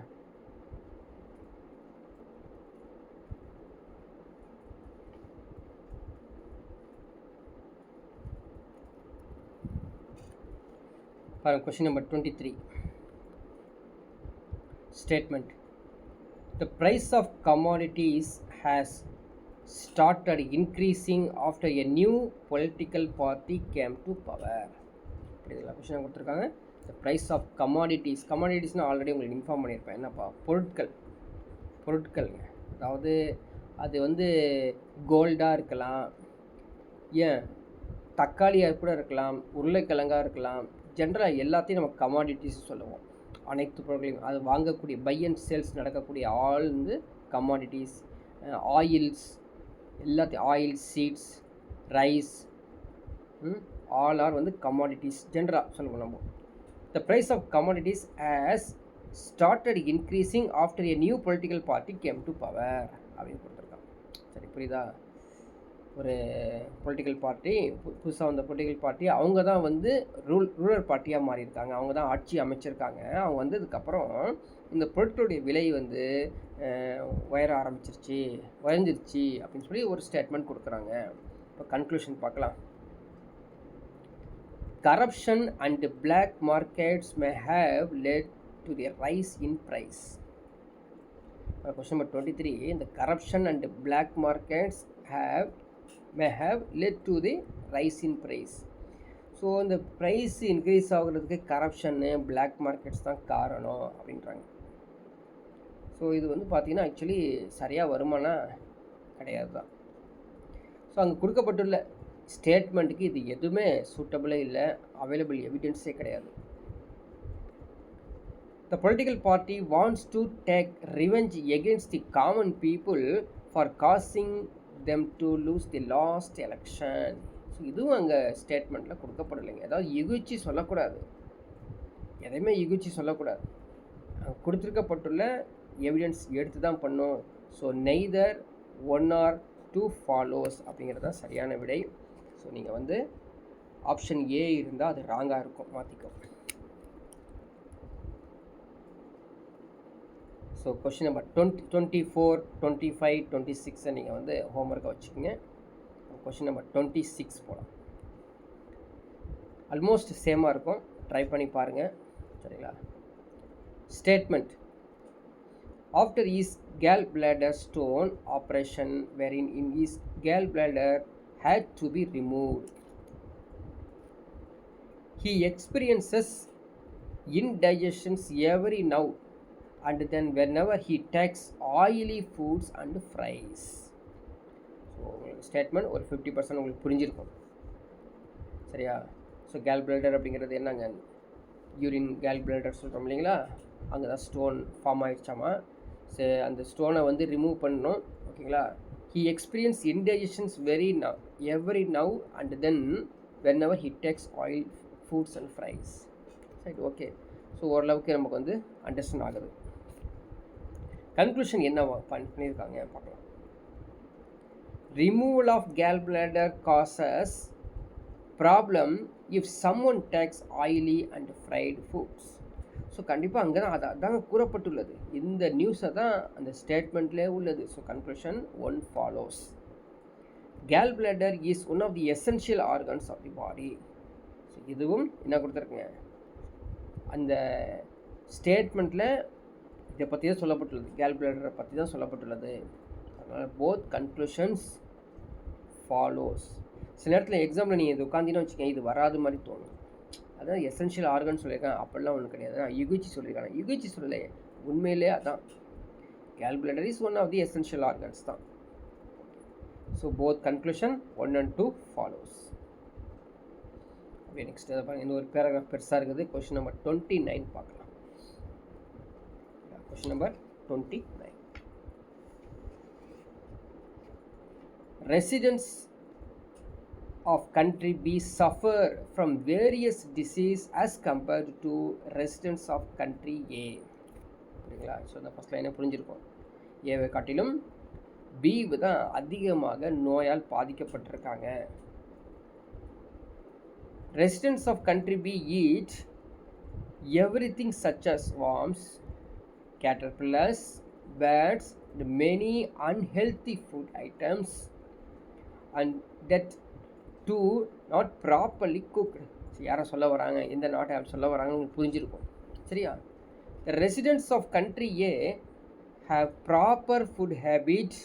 பாருங்கள், question number 23 statement. The price of commodities has started increasing after a new political party came to power. இதெல்லாம் கொஷின் கொடுத்துருக்காங்க. The price of commoditiesனால் ஆல்ரெடி உங்களுக்கு இன்ஃபார்ம் பண்ணியிருப்பேன். என்னப்பா? பொருட்கள்ங்க. அதாவது அது வந்து கோல்டாக இருக்கலாம், ஏன் தக்காளியாக கூட இருக்கலாம், உருளைக்கிழங்காக இருக்கலாம். ஜென்ரலாக எல்லாத்தையும் நம்ம கமாடிட்டிஸ் சொல்லுவோம். அனைத்து பொருட்களையும் அது வாங்கக்கூடிய பை அண்ட் சேல்ஸ் நடக்கக்கூடிய ஆல் வந்து கமாடிட்டிஸ். ஆயில்ஸ் எல்லாத்தையும், oil, seeds, rice, all are வந்து கமாடிட்டிஸ் ஜென்ரலாக சொல்லுவோம் நம்ம. The price of commodities has started increasing after a new political party came to power அப்படின்னு கொடுத்துருக்காங்க. சரி, புரியுதா? ஒரு பொலிட்டிக்கல் பார்ட்டி, புதுசாக வந்த பொலிட்டிக்கல் பார்ட்டி, அவங்க தான் வந்து ரூரல் பார்ட்டியாக மாறியிருக்காங்க. அவங்க தான் ஆட்சி அமைச்சிருக்காங்க. அவங்க வந்ததுக்கப்புறம் இந்த பொருட்களுடைய விலை வந்து உயர்ந்துருச்சு அப்படின்னு சொல்லி ஒரு ஸ்டேட்மெண்ட் கொடுக்குறாங்க. இப்போ கன்க்ளூஷன் பார்க்கலாம். Corruption and black markets may have led to the rise in price. Question number 23, இந்த corruption and black markets may have led to the rise in price. So இந்த ப்ரைஸ் இன்க்ரீஸ் ஆகுறதுக்கு கரப்ஷன்னு, black markets தான் காரணம் அப்படின்றாங்க. So இது வந்து பார்த்திங்கன்னா ஆக்சுவலி சரியாக வருமானா கிடையாது தான். ஸோ அங்கே கொடுக்கப்பட்டுள்ள ஸ்டேட்மெண்ட்டுக்கு இது எதுவுமே சூட்டபிளே இல்லை, அவைலபிள் எவிடென்ஸே கிடையாது. The political party wants to take revenge against the common people for causing them to lose the last election. So இதுவும் அங்கே ஸ்டேட்மெண்ட்டில் கொடுக்கப்படலைங்க. அதாவது இகுச்சி சொல்லக்கூடாது, எதையுமே இகுச்சி சொல்லக்கூடாது. கொடுத்துருக்கப்பட்டுள்ள எவிடன்ஸ் எடுத்து தான் பண்ணும். ஸோ நெய்தர் 1 or 2 follows அப்படிங்கிறது தான் சரியான விடை. ஸோ நீங்கள் வந்து ஆப்ஷன் ஏ இருந்தால் அது ராங்காக இருக்கும், மாற்றிக்கோ. ஸோ கொஷின் நம்பர் 24, 25, 26 நீங்கள் வந்து ஹோம்ஒர்க்கை வச்சுக்கோங்க. கொஷின் நம்பர் 26 போகலாம். ஆல்மோஸ்ட் சேமாக இருக்கும், ட்ரை பண்ணி பாருங்கள், சரிங்களா? Statement. After his Khel bladder stone operation wherein in his gallbladder had to be removed, he experiences indigestions every now and then whenever he takes oily foods and fries. So உங்களுக்கு statement ஒரு 50% உங்களுக்கு புரிஞ்சிருக்கும், சரியா? So Khel bladder அப்படிங்கிறது என்னங்க? Urine Khel bladder சொல்கிறோம் இல்லைங்களா, அங்கே தான் ஸ்டோன் ஃபார்ம் ஆகிடுச்சாமா. சரி, அந்த ஸ்டோனை வந்து ரிமூவ் பண்ணணும். ஓகேங்களா. He experience indigestions every now and then whenever he takes oil foods and fries. Right, okay. So ஓரளவுக்கு நமக்கு வந்து அண்டர்ஸ்டாண்ட் ஆகுது. கன்க்ளூஷன் என்ன பண்ணியிருக்காங்க பார்க்கலாம். Removal of gall bladder causes problem if someone takes oily and fried foods. So கண்டிப்பாக அங்கே தான் அதாங்க கூறப்பட்டுள்ளது. இந்த நியூஸை தான் அந்த ஸ்டேட்மெண்ட்லேயே உள்ளது. So conclusion one follows. Gall bladder is one of the essential organs of the body. So இதுவும் என்ன கொடுத்துருக்குங்க, அந்த ஸ்டேட்மெண்ட்டில் இதை பற்றி தான் சொல்லப்பட்டுள்ளது. கேல் பிளாடரை பற்றி தான் சொல்லப்பட்டுள்ளது. அதனால் போத் கன்க்ளூஷன்ஸ் ஃபாலோஸ். சில நேரத்தில் எக்ஸாம்பிள் நீங்கள் இது உட்காந்தின்னு வச்சுக்கோங்க, இது வராது மாதிரி தோணும். அதான் எசென்ஷியல் ஆர்கன் சொல்லியிருக்காங்க, அப்படிலாம் ஒன்றும் கிடையாது. யுகிச்சி சொல்லியிருக்காங்க, யுகிச்சி சொல்லலை, உண்மையிலே அதான் gall bladder is one of the essential organs தான். So both conclusion 1 and 2 follows. அப்படியே நெக்ஸ்ட் அதை பாருங்கள், இன்னொரு பேராகிராஃப் பெருசாக இருக்குது. கொஸ்டின் நம்பர் 29 பார்க்கலாம். Question number 29. Residents of country B suffer from various disease as compared to residents of country A. சரிங்களா. So இந்த ஃபஸ்ட் லைனை புரிஞ்சிருக்கோம். ஏவை காட்டிலும் பி தான் அதிகமாக நோயால் பாதிக்கப்பட்டிருக்காங்க. Residents of country B eat everything such as worms, caterpillars, birds, and many unhealthy food items, and that too not properly cooked. யாரை சொல்ல வராங்க, எந்த நாட்டை சொல்ல வராங்கன்னு உங்களுக்கு புரிஞ்சிருக்கும். சரியா. The residents of country A have proper food habits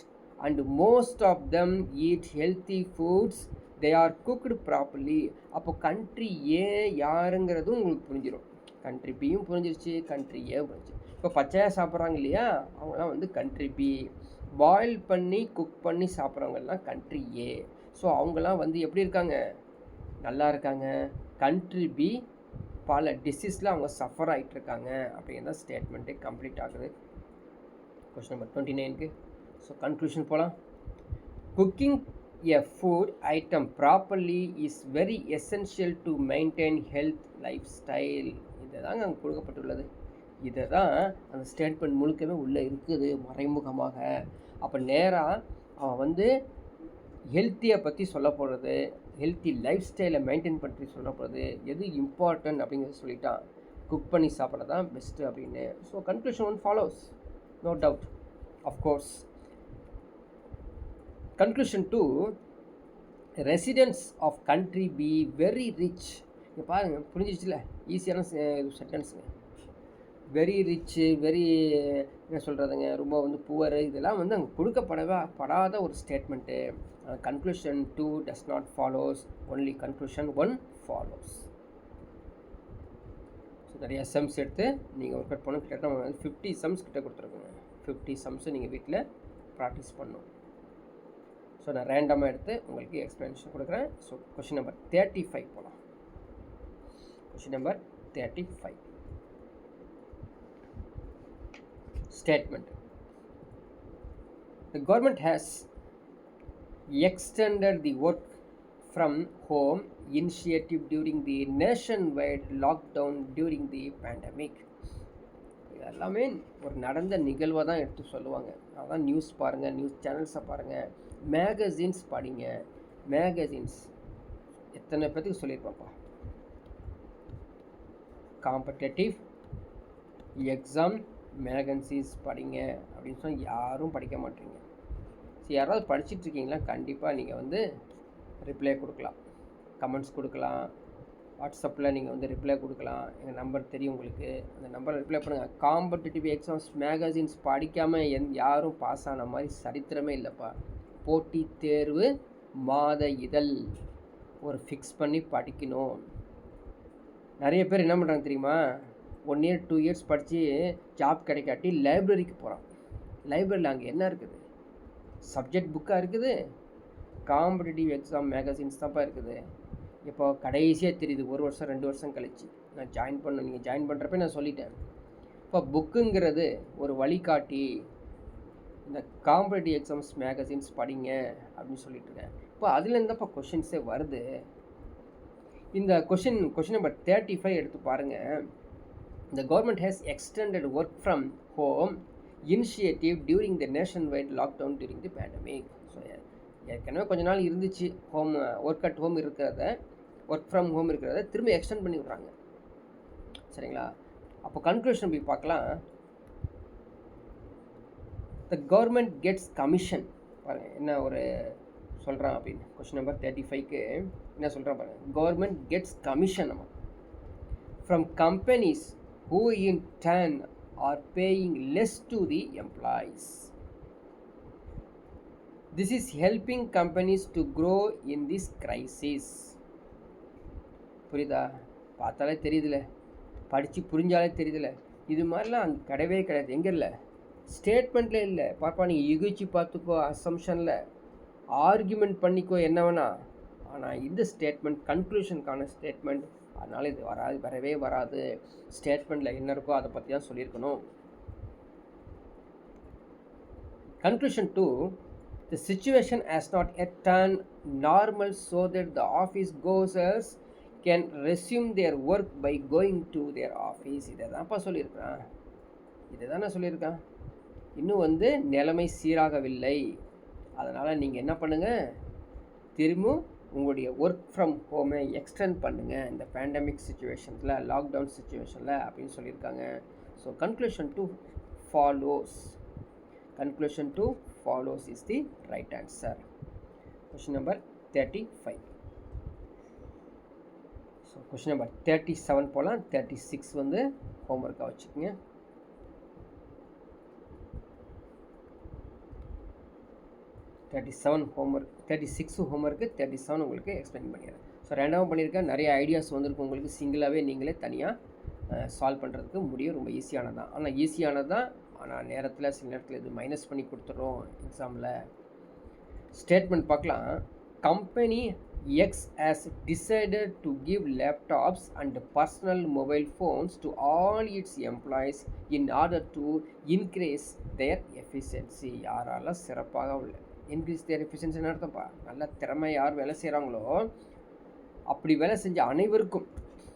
and most of them eat healthy foods. They are cooked properly. அப்போ கண்ட்ரி ஏ யாருங்கிறதும் உங்களுக்கு புரிஞ்சிடும். கண்ட்ரி பியும் புரிஞ்சிருச்சு, கண்ட்ரி ஏ புரிஞ்சிச்சு. இப்போ பச்சையாக சாப்பிட்றாங்க இல்லையா, அவங்களாம் வந்து கண்ட்ரி பி. பாயில் பண்ணி குக் பண்ணி சாப்பிட்றவங்கலாம் கண்ட்ரி ஏ. ஸோ அவங்களாம் வந்து எப்படி இருக்காங்க, நல்லா இருக்காங்க. கண்ட்ரி பி பல டிசீஸில் அவங்க சஃபர் ஆகிட்டு இருக்காங்க அப்படிங்கிற ஸ்டேட்மெண்ட்டே கம்ப்ளீட் ஆகுது. கொஸ்டின் நம்பர் 29க்கு. ஸோ கன்க்ளூஷன் போகலாம். Cooking a food item properly is very essential to maintain health lifestyle. இதை தாங்க அங்கே கொடுக்கப்பட்டுள்ளது. இதை தான் அந்த ஸ்டேட்மெண்ட் முழுக்கவே உள்ளே இருக்குது மறைமுகமாக. அப்போ நேராக அவன் வந்து ஹெல்த்தியை பற்றி சொல்ல போகிறது, ஹெல்த்தி லைஃப் ஸ்டைலை மெயின்டைன் பண்ணி சொல்ல போகிறது, எது இம்பார்ட்டன்ட் அப்படிங்கிறத சொல்லிட்டான். குக் பண்ணி சாப்பிட்றது தான் பெஸ்ட்டு அப்படின்னு. So conclusion one follows, no doubt, of course. Conclusion 2, residents of country B very rich. இங்கே பாருங்கள், புரிஞ்சிச்சுல, ஈஸியான சென்டென்ஸுங்க. வெரி ரிச்சு, வெரி என்ன சொல்கிறதுங்க, ரொம்ப வந்து புவர், இதெல்லாம் வந்து அங்கே கொடுக்கப்படாத ஒரு statement. Conclusion 2 does not follows, only conclusion 1 follows. So நிறைய சம்ஸ் எடுத்து நீங்கள் ஒர்க் அவுட் பண்ணணும். கிட்டத்தட்ட 50 சம்ஸ் கிட்ட கொடுத்துருக்குங்க. 50 சம்ஸை நீங்கள் வீட்டில் ப்ராக்டிஸ் பண்ணணும். ஸோ நான் ரேண்டமாக எடுத்து உங்களுக்கு எக்ஸ்ப்ளனேஷன் கொடுக்குறேன். ஸோ கொஷின் நம்பர் 35 போகலாம். Question number 35. Statement. The government has extended the work from home initiative during the nationwide lockdown during the pandemic. எல்லாமே ஒரு நடந்த நிகழ்வாக தான் எடுத்து சொல்லுவாங்க. அதான் நியூஸ் பாருங்கள், நியூஸ் சேனல்ஸை பாருங்கள், மேகசின்ஸ் படிங்க. மேகசின்ஸ் எத்தனை பேருக்கு சொல்லியிருப்பாப்பா. காம்படேட்டிவ் எக்ஸாம் மேகசின்ஸ் படிங்க அப்படின்னு சொன்னால் யாரும் படிக்க மாட்டீங்க. ஸோ யாராவது படிச்சுட்ருக்கீங்களா, கண்டிப்பாக நீங்கள் வந்து ரிப்ளை கொடுக்கலாம், கமெண்ட்ஸ் கொடுக்கலாம், வாட்ஸ்அப்பில் நீங்கள் வந்து ரிப்ளை கொடுக்கலாம். எங்கள் நம்பர் தெரியும் உங்களுக்கு, அந்த நம்பரில் ரிப்ளை பண்ணுங்கள். காம்படிட்டிவ் எக்ஸாம்ஸ் மேகசின்ஸ் படிக்காமல் யாரும் பாஸ் ஆன மாதிரி சரித்திரமே இல்லைப்பா. போட்டித் தேர்வு மாத இதழ் ஒரு ஃபிக்ஸ் பண்ணி படிக்கணும். நிறைய பேர் என்ன பண்ணுறாங்க தெரியுமா, 1 year 2 years படித்து ஜாப் கிடைக்காட்டி லைப்ரரிக்கு போகிறான். லைப்ரரியில் அங்கே என்ன இருக்குது, சப்ஜெக்ட் புக்காக இருக்குது, காம்படிட்டிவ் எக்ஸாம் மேகசின்ஸ் தான்ப்பா இருக்குது. இப்போ கடைசியாக தெரியுது 1 வருஷம் 2 வருஷம் கழிச்சு நான் நீங்கள் ஜாயின் பண்ணுறப்ப நான் சொல்லிட்டேன். இப்போ புக்குங்கிறது ஒரு வழிகாட்டி. இந்த காம்படிட்டிவ் எக்ஸாம்ஸ் மேகசின்ஸ் படிங்க அப்படின்னு சொல்லிட்டு இருக்கேன். இப்போ அதுலேருந்து இப்போ கொஷின்ஸே வருது. இந்த கொஷின் நம்பர் 35 எடுத்து பாருங்கள். The government has extended work from home initiative during the nationwide lockdown during the pandemic. So ஏற்கனவே கொஞ்ச நாள் இருந்துச்சு ஒர்க் அட் ஹோம் இருக்கிறத, ஒர்க் ஃப்ரம் ஹோம் இருக்கிறத திரும்ப எக்ஸ்டெண்ட் பண்ணி விட்றாங்க. சரிங்களா? அப்போ கன்க்ளூஷன் போய் பார்க்கலாம். The government gets commission. பாருங்கள் என்ன ஒரு சொல்கிறான் அப்படின்னு. கொஷின் நம்பர் 35க்கு என்ன சொல்கிறான் பாருங்கள். Government gets commission from companies who in turn are paying less to the employees. This is helping companies to grow in this crisis. புரியுதா? பார்த்தாலே தெரியுதுல, படித்து புரிஞ்சாலே தெரியுதுல. இது மாதிரிலாம் அங்கே கிடையாது. எங்கே இல்லை? ஸ்டேட்மெண்ட்டில் இல்லை. பார்ப்பா நீங்கள் யுகிச்சு பார்த்துக்கோ, அசம்ஷனில் ஆர்கியூமெண்ட் பண்ணிக்கோ என்ன வேணா. ஆனால் இந்த ஸ்டேட்மெண்ட் கன்க்ளூஷனுக்கான ஸ்டேட்மெண்ட். அதனால் இது வரவே வராது. ஸ்டேட்மெண்ட்டில் என்ன இருக்கோ அதை பற்றி தான் சொல்லியிருக்கணும். Conclusion 2. The situation has not yet turned normal so that the office goers can resume their work by going to their office. இதை தான்ப்பா சொல்லியிருக்கான். இன்னும் நிலைமை சீராகவில்லை. அதனால் நீங்கள் என்ன பண்ணுங்கள், திரும்ப உங்களுடைய ஒர்க் ஃப்ரம் ஹோமை எக்ஸ்டெண்ட் பண்ணுங்கள் இந்த பேண்டமிக் சுச்சுவேஷனில், லாக்டவுன் சுச்சுவேஷனில் அப்படின்னு சொல்லியிருக்காங்க. So conclusion 2 follows is the right answer. Question number 35. So question number 37 போகலாம். 36 ஹோம்ஒர்க்காக வச்சுக்கோங்க. ஹோம்ஒர்க் 36 ஹோம்ஒர்க்கு 37 உங்களுக்கு எக்ஸ்பிளைன் பண்ணிடுறேன். ஸோ ரெண்டாவும் பண்ணியிருக்கேன். நிறைய ஐடியாஸ் வந்திருக்கு உங்களுக்கு. சிங்கிளாகவே நீங்களே தனியாக சால்வ் பண்ணுறதுக்கு முடியும். ரொம்ப ஈஸியானது தான். ஆனால் சில நேரத்தில் இது மைனஸ் பண்ணி கொடுத்துட்றோம் எக்ஸாமில். ஸ்டேட்மெண்ட் பார்க்கலாம். Company X has decided to give laptops and personal mobile phones to all it's employees in order to increase there efficiency. யாரெல்லாம் சிறப்பாக இன்க்ரீஸ் தேர் எஃபிஷியன்சின்னு அர்த்தம்ப்பா. நல்ல திறமை யார் வேலை செய்கிறாங்களோ அப்படி வேலை செஞ்ச அனைவருக்கும்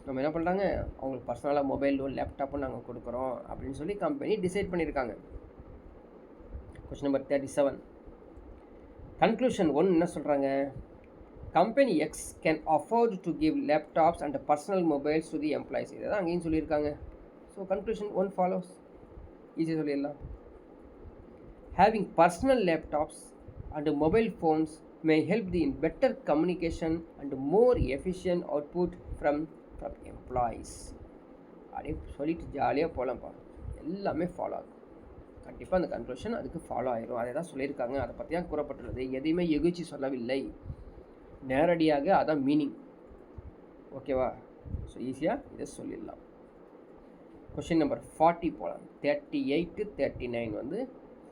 நம்ம என்ன பண்ணுறாங்க, அவங்களுக்கு பர்சனலாக மொபைலும் லேப்டாப்பும் நாங்கள் கொடுக்குறோம் அப்படின்னு சொல்லி கம்பெனி டிசைட் பண்ணியிருக்காங்க. Question number 37. கன்க்ளூஷன் 1 என்ன சொல்கிறாங்க, company X can afford to give laptops and personal mobiles to the employees. இதை தான் அங்கேயும் சொல்லியிருக்காங்க. So conclusion 1 follows. ஈஸியாக சொல்லிடலாம். Having personal laptops and mobile phones may help in better communication and more efficient output from employees. அப்படியே சொல்லிட்டு ஜாலியாக போகலாம்ப்பா. எல்லாமே ஃபாலோ ஆகும். கண்டிப்பாக அந்த கன்க்ளூஷன் அதுக்கு ஃபாலோ ஆயிரும். அதை தான் சொல்லியிருக்காங்க. அதை பற்றி தான் கூறப்பட்டுள்ளது. எதையுமே யுகிச்சு சொல்லவில்லை, நேரடியாக அதான் மீனிங். ஓகேவா? ஸோ ஈஸியாக இதை சொல்லிடலாம். கொஷின் நம்பர் 40 போகலாம். 38 39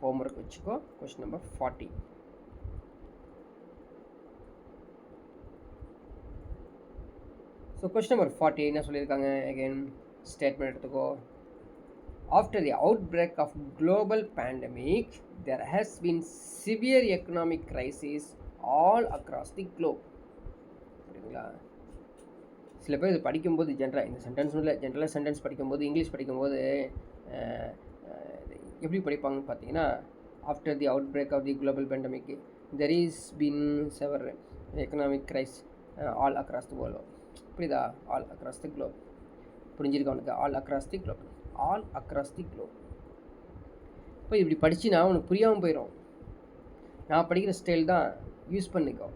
ஹோம்ஒர்க் வச்சுக்கோ. Question number 40. So question number 40 என்ன சொல்லியிருக்காங்க, அகெயின் ஸ்டேட்மெண்ட் எடுத்துக்கோ. After the outbreak of global pandemic there has been severe economic crisis all across the globe. சரிங்களா? சில பேர் இது படிக்கும்போது இந்த சென்டென்ஸும் இல்லை, ஜென்ரலாக சென்டென்ஸ் படிக்கும்போது, இங்கிலீஷ் படிக்கும்போது எப்படி படிப்பாங்கன்னு பார்த்தீங்கன்னா, after the outbreak of the global pandemic there is been severe economic crisis all across the world. புரியுதா? All across the globe. புரிஞ்சிருக்க அவனுக்கு? All across the globe, all across the globe. இப்போ இப்படி படிச்சுனா அவனுக்கு புரியாமல் போயிடும். நான் படிக்கிற ஸ்டைல் தான் யூஸ் பண்ணிக்கோ.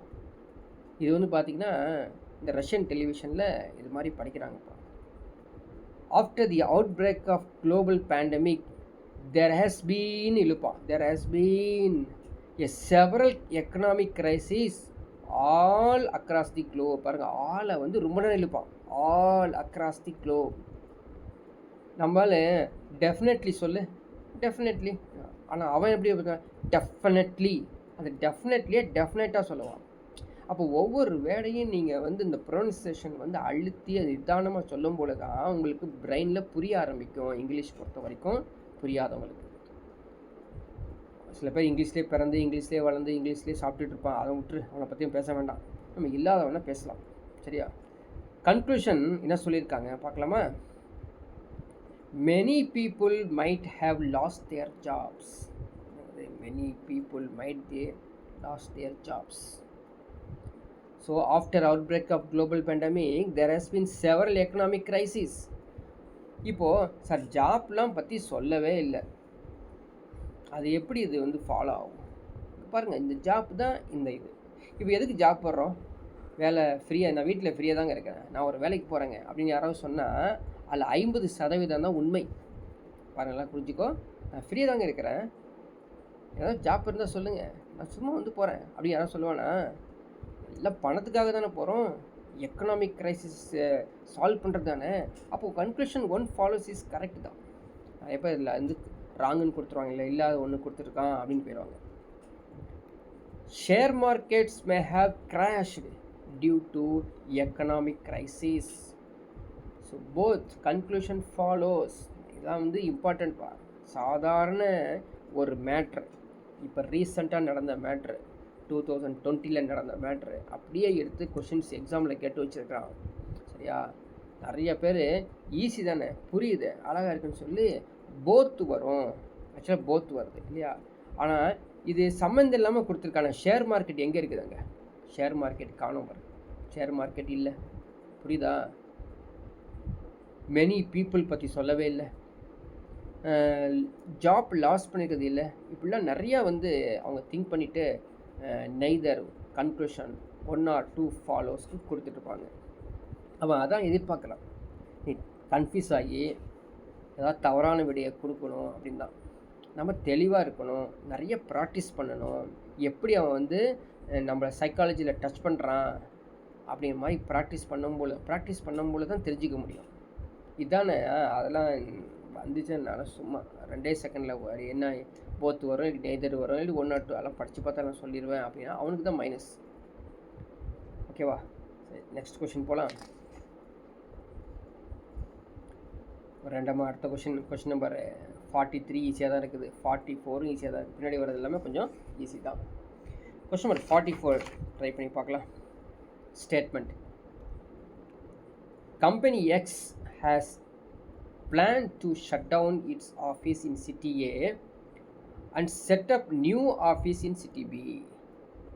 இது பார்த்திங்கன்னா இந்த ரஷ்யன் டெலிவிஷனில் இது மாதிரி படிக்கிறாங்கப்பா. After the outbreak of global pandemic there has been a several economic crises all across the globe. பாருங்க, ஆலை ரொம்ப நேரம் இழுப்பான். all across the globe. நம்மளால டெஃபினெட்லி சொல்லு, டெஃபினெட்லி. ஆனால் அவன் எப்படி டெஃபினெட்லி, அந்த டெஃபினெட்லியே டெஃபினட்டாக சொல்லுவான். அப்போ ஒவ்வொரு வேர்டையும் நீங்கள் வந்து இந்த ப்ரொனன்சியேஷன் வந்து அழுத்தி அது நிதானமாக சொல்லும் போது தான் உங்களுக்கு பிரெயினில் புரிய ஆரம்பிக்கும். இங்கிலீஷ் பொறுத்த வரைக்கும் புரியாதவங்களுக்கு. சில பேர் இங்கிலீஷ்லேயே பிறந்து இங்கிலீஷ்லேயே வளர்ந்து இங்கிலீஷ்லேயே சாப்பிட்டுட்டு இருப்பான். அதை விட்டு அவனை பற்றியும் பேச வேண்டாம். நம்ம இல்லாதவனா பேசலாம். சரியா? கன்க்ளூஷன் என்ன சொல்லியிருக்காங்க பார்க்கலாமா? Many people might have lost their jobs. Many people might they lost their jobs. So after outbreak of global pandemic, there has been several economic crises. இப்போது சார் ஜாப்லாம் பற்றி சொல்லவே இல்லை. அது எப்படி இது வந்து ஃபாலோ ஆகும் பாருங்கள். இந்த ஜாப் தான் இந்த இது. இப்போ எதுக்கு ஜாப் போடுறோம்? வேலை ஃப்ரீயாக, நான் வீட்டில் ஃப்ரீயாக தாங்க இருக்கேன், நான் ஒரு வேலைக்கு போகிறேங்க அப்படின்னு யாராவது சொன்னால் அதில் 50% தான் உண்மை. பாருங்களா, புரிஞ்சுக்கோ. நான் ஃப்ரீயாக தாங்க இருக்கிறேன், ஏதாவது ஜாப் இருந்தால் சொல்லுங்கள், நான் சும்மா வந்து போகிறேன் அப்படின்னு யாராவது சொல்லுவானா? எல்லாம் பணத்துக்காக தானே போகிறோம். எக்கனாமிக் க்ரைசிஸ் சால்வ் பண்ணுறது தானே. அப்போது கன்க்ளூஷன் 1 ஃபாலோஸ் இஸ் கரெக்ட் தான். நிறைய பேர் இதில் வந்து ராங்குன்னு கொடுத்துருவாங்க, இல்லை இல்லாத ஒன்று கொடுத்துருக்கான் அப்படின்னு போயிடுவாங்க. Share markets may have crashed due to economic crisis. So both conclusion follows. இதான் வந்து இம்பார்ட்டன்ட்பா. சாதாரண ஒரு மேட்ரு, இப்போ ரீசெண்டாக நடந்த மேட்ரு, 2020 நடந்த மேட்ரு அப்படியே எடுத்து கொஷின்ஸ் எக்ஸாமில் கேட்டு வச்சுருக்கிறான். சரியா? நிறைய பேர் ஈஸி தானே, புரியுது, அழகாக இருக்குன்னு சொல்லி போத்து வரும். ஆக்சுவலாக போத்து வருது இல்லையா? ஆனால் இது சம்மந்தம் இல்லாமல் கொடுத்துருக்கான. ஷேர் மார்க்கெட் எங்கே இருக்குதுங்க? ஷேர் மார்க்கெட் காணும் வருது. ஷேர் மார்க்கெட் இல்லை. புரியுதா? மெனி பீப்புள் பற்றி சொல்லவே இல்லை. ஜாப் லாஸ் பண்ணிக்கிறது இல்லை. இப்படிலாம் நிறையா வந்து அவங்க திங்க் பண்ணிவிட்டு நெய்தர் கன்க்ளூஷன் 1 or 2 ஃபாலோஸ்க்கு கொடுத்துட்ருப்பாங்க. அவன் அதான் எதிர்பார்க்கலாம். நீ கன்ஃபியூஸ் ஆகி ஏதாவது தவறான விடையை கொடுக்கணும் அப்படின்னு தான். நம்ம தெளிவாக இருக்கணும், நிறைய ப்ராக்டிஸ் பண்ணணும். எப்படி அவன் வந்து நம்மளை சைக்காலஜியில் டச் பண்ணுறான் அப்படிங்கிற மாதிரி ப்ராக்டிஸ் பண்ணும்போது தான் தெரிஞ்சிக்க முடியும். இதானே அதெல்லாம் வந்துச்சுன்னால சும்மா 2 செகண்டில் என்ன போத்து வரும், நெய்தர் வரும், இல்லை 1 or 2 அதெல்லாம் படித்து பார்த்தா நான் சொல்லிடுவேன் அப்படின்னா அவனுக்கு தான் மைனஸ். ஓகேவா? சரி, நெக்ஸ்ட் கொஷின் போகலாம். அடுத்த கொஷின் நம்பர் 43 ஈஸியாக தான் இருக்குது. 44 ஈஸியாக தான் இருக்குது. பின்னாடி வரது எல்லாமே கொஞ்சம் ஈஸி தான். கொஷின் நம்பர் 44 ட்ரை பண்ணி பார்க்கலாம். Statement: company X has planned to shut down its office in city A and set up new office in city B.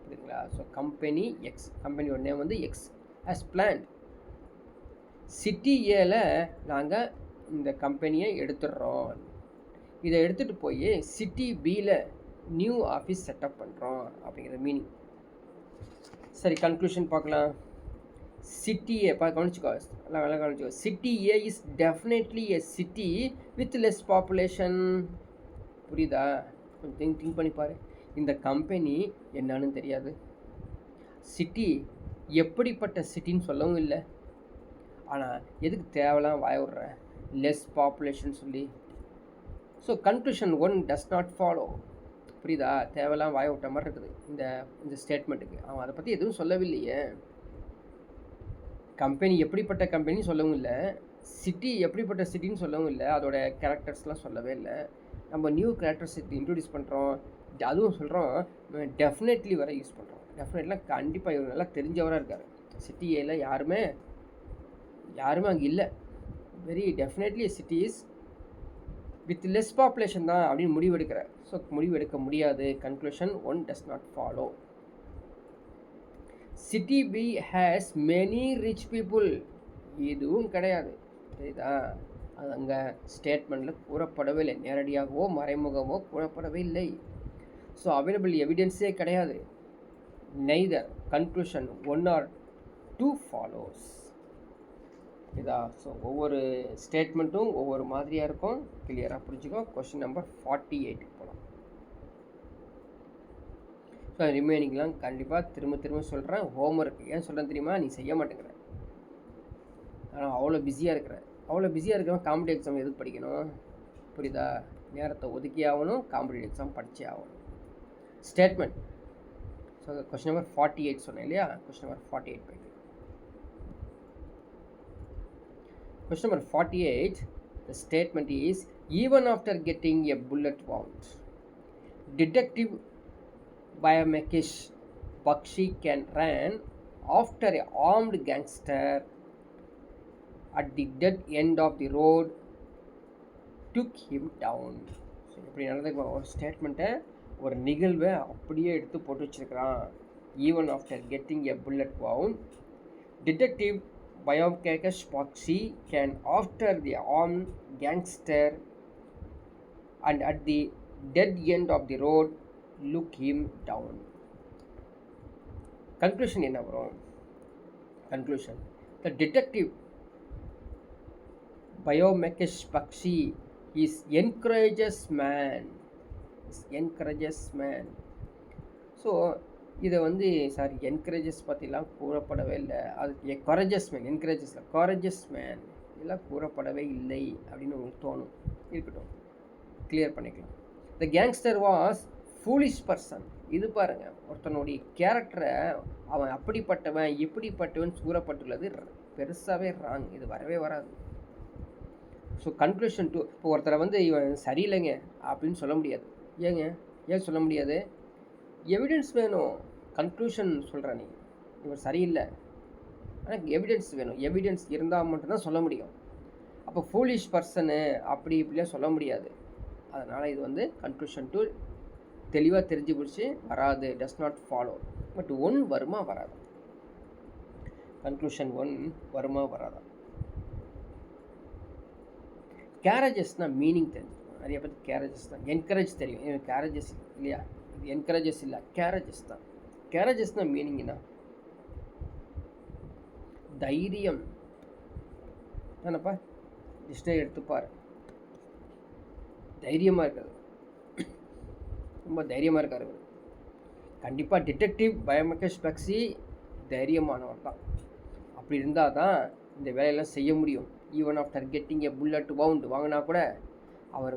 புரியுதுங்களா? ஸோ கம்பெனி எக்ஸ், கம்பெனியோட நேம் வந்து எக்ஸ், ஹேஸ் பிளான்ட். சிட்டி ஏல நாங்கள் இந்த கம்பெனியை எடுத்துடுறோம், இதை எடுத்துகிட்டு போய் சிட்டி பியில் நியூ ஆஃபீஸ் செட்டப் பண்ணுறோம் அப்படிங்கிற மீனிங். சரி, கன்க்ளூஷன் பார்க்கலாம். சிட்டி ஏ கவனிச்சுக்கோ, நல்லா கவனிச்சுக்கோ. City A is definitely a city with less population. புரியுதா? கொஞ்சம் திங்க் பண்ணி பாரு. இந்த கம்பெனி என்னன்னு தெரியாது, சிட்டி எப்படிப்பட்ட சிட்டின்னு சொல்லவும் இல்லை. ஆனால் எதுக்கு தேவைலாம் வாய விட்ற? லெஸ் பாப்புலேஷன் சொல்லி. So conclusion 1 does not follow. புரியுதா? தேவைலாம் வாய விட்ட மாதிரி இருக்குது இந்த ஸ்டேட்மெண்ட்டுக்கு. அவன் அதை பற்றி எதுவும் சொல்லவில்லையே. கம்பெனி எப்படிப்பட்ட கம்பெனி சொல்லவும் இல்லை, சிட்டி எப்படிப்பட்ட சிட்டின்னு சொல்லவும் இல்லை, அதோட கேரக்டர்ஸ்லாம் சொல்லவே இல்லை. நம்ம நியூ கேரக்டர்ஸ் இன்ட்ரடியூஸ் பண்ணுறோம், அதுவும் சொல்கிறோம். டெஃபினெட்லி வர யூஸ் பண்ணுறோம். டெஃபினெட்லாம் கண்டிப்பாக இவர் நல்லா தெரிஞ்சவராக இருக்கார். சிட்டி ஏல யாருமே அங்கே இல்லை. Very definitely cities with less population தான் அப்படின்னு முடிவெடுக்கிறார். ஸோ முடிவெடுக்க முடியாது. Conclusion 1 does not follow. City B has many rich people. இதுவும் கிடையாது. சரிதா? அது அங்கே ஸ்டேட்மெண்ட்டில் கூறப்படவே இல்லை, நேரடியாகவோ மறைமுகமோ கூறப்படவே இல்லை. ஸோ அவைலபிள் எவிடென்ஸே கிடையாது. Neither conclusion 1 or 2 follows. இதா? ஸோ ஒவ்வொரு ஸ்டேட்மெண்ட்டும் ஒவ்வொரு மாதிரியாக இருக்கும். கிளியராக புரிஞ்சுக்கோ. கொஷின் நம்பர் 48 போகலாம். ஸோ ரிமைனிங்லாம் கண்டிப்பாக திரும்ப சொல்கிறேன். ஹோம்ஒர்க் ஏன் சொல்கிறேன் தெரியுமா? நீ செய்ய மாட்டேங்கிற. ஆனால் அவ்வளோ பிஸியாக இருக்கிறவன் காம்படிட்டிவ் எக்ஸாம் எதுக்கு படிக்கணும்? புரியுதா? நேரத்தை ஒதுக்கி ஆகணும், காம்படிட்டிவ் எக்ஸாம் படித்தே ஆகணும். Statement. So so question number 48 சொன்னேன் இல்லையா? கொஸ்டின் நம்பர் 48 போயிட்டு question number 48, the statement is, even after getting a bullet wound, detective Biomekish Bakshi can run after a armed gangster at the dead end of the road took him down. So இப்படி நடந்த ஒரு ஸ்டேட்மெண்ட்டை, ஒரு நிகழ்வை அப்படியே எடுத்து போட்டு வச்சிருக்கிறான். Even after getting a bullet wound, detective Biomekish Bakshi can after the armed gangster and at the dead end of the road look him down. Conclusion என்ன வரும்? Conclusion, the detective Biomekish Bakshi is encourages man. So இதை sorry encourages பற்றிலாம் கூறப்படவே இல்லை. அது courageous man இதெல்லாம் கூறப்படவே இல்லை அப்படின்னு உங்களுக்கு தோணும். இருக்கட்டும், கிளியர் பண்ணிக்கலாம். த கேங்ஸ்டர் வாஸ் ஃபூலிஷ் பர்சன். இது பாருங்கள், ஒருத்தனுடைய கேரக்டரை அவன் அப்படிப்பட்டவன் இப்படிப்பட்டவன் கூறப்பட்டுள்ளது பெருசாகவே ராங். இது வரவே வராது. ஸோ கன்க்ளூஷன் டூ, இப்போ ஒருத்தரை இவன் சரியில்லைங்க அப்படின்னு சொல்ல முடியாது. ஏன் சொல்ல முடியாது? எவிடன்ஸ் வேணும். கன்க்ளூஷன் சொல்கிற நீ இவர் சரியில்லை, ஆனால் எவிடன்ஸ் வேணும். எவிடன்ஸ் இருந்தால் மட்டும்தான் சொல்ல முடியும். அப்போ ஃபூலிஷ் பர்சனு அப்படி இப்படிலாம் சொல்ல முடியாது. அதனால் இது கன்க்ளூஷன் டூ தெளிவாக தெரிஞ்சு பிடிச்சி வராது. டஸ் நாட் ஃபாலோ. பட் 1 வருமா வராது? கன்க்ளூஷன் 1 வருமா வராதா? கேரேஜஸ்னால் மீனிங் தெரிஞ்சுக்கணும். நிறைய பேர் கேரேஜஸ் தான். என்கரேஜ் தெரியும், எனக்கு கேரேஜஸ் இல்லையா? இது என்கரேஜஸ் இல்லை, கேரேஜஸ் தான். கேரேஜஸ்னால் மீனிங் என்ன? தைரியம் தானப்பா. டிஸ்டே எடுத்துப்பார், தைரியமாக இருக்காது, ரொம்ப தைரியமாக இருக்கார் அவர். கண்டிப்பாக டிடெக்டிவ் பயோமெக்கிஷ் பக்ஷி தைரியமானவர் தான். அப்படி இருந்தால் தான் இந்த வேலையெல்லாம் செய்ய முடியும். Even after getting a bullet wound வாங்கினா கூட அவர்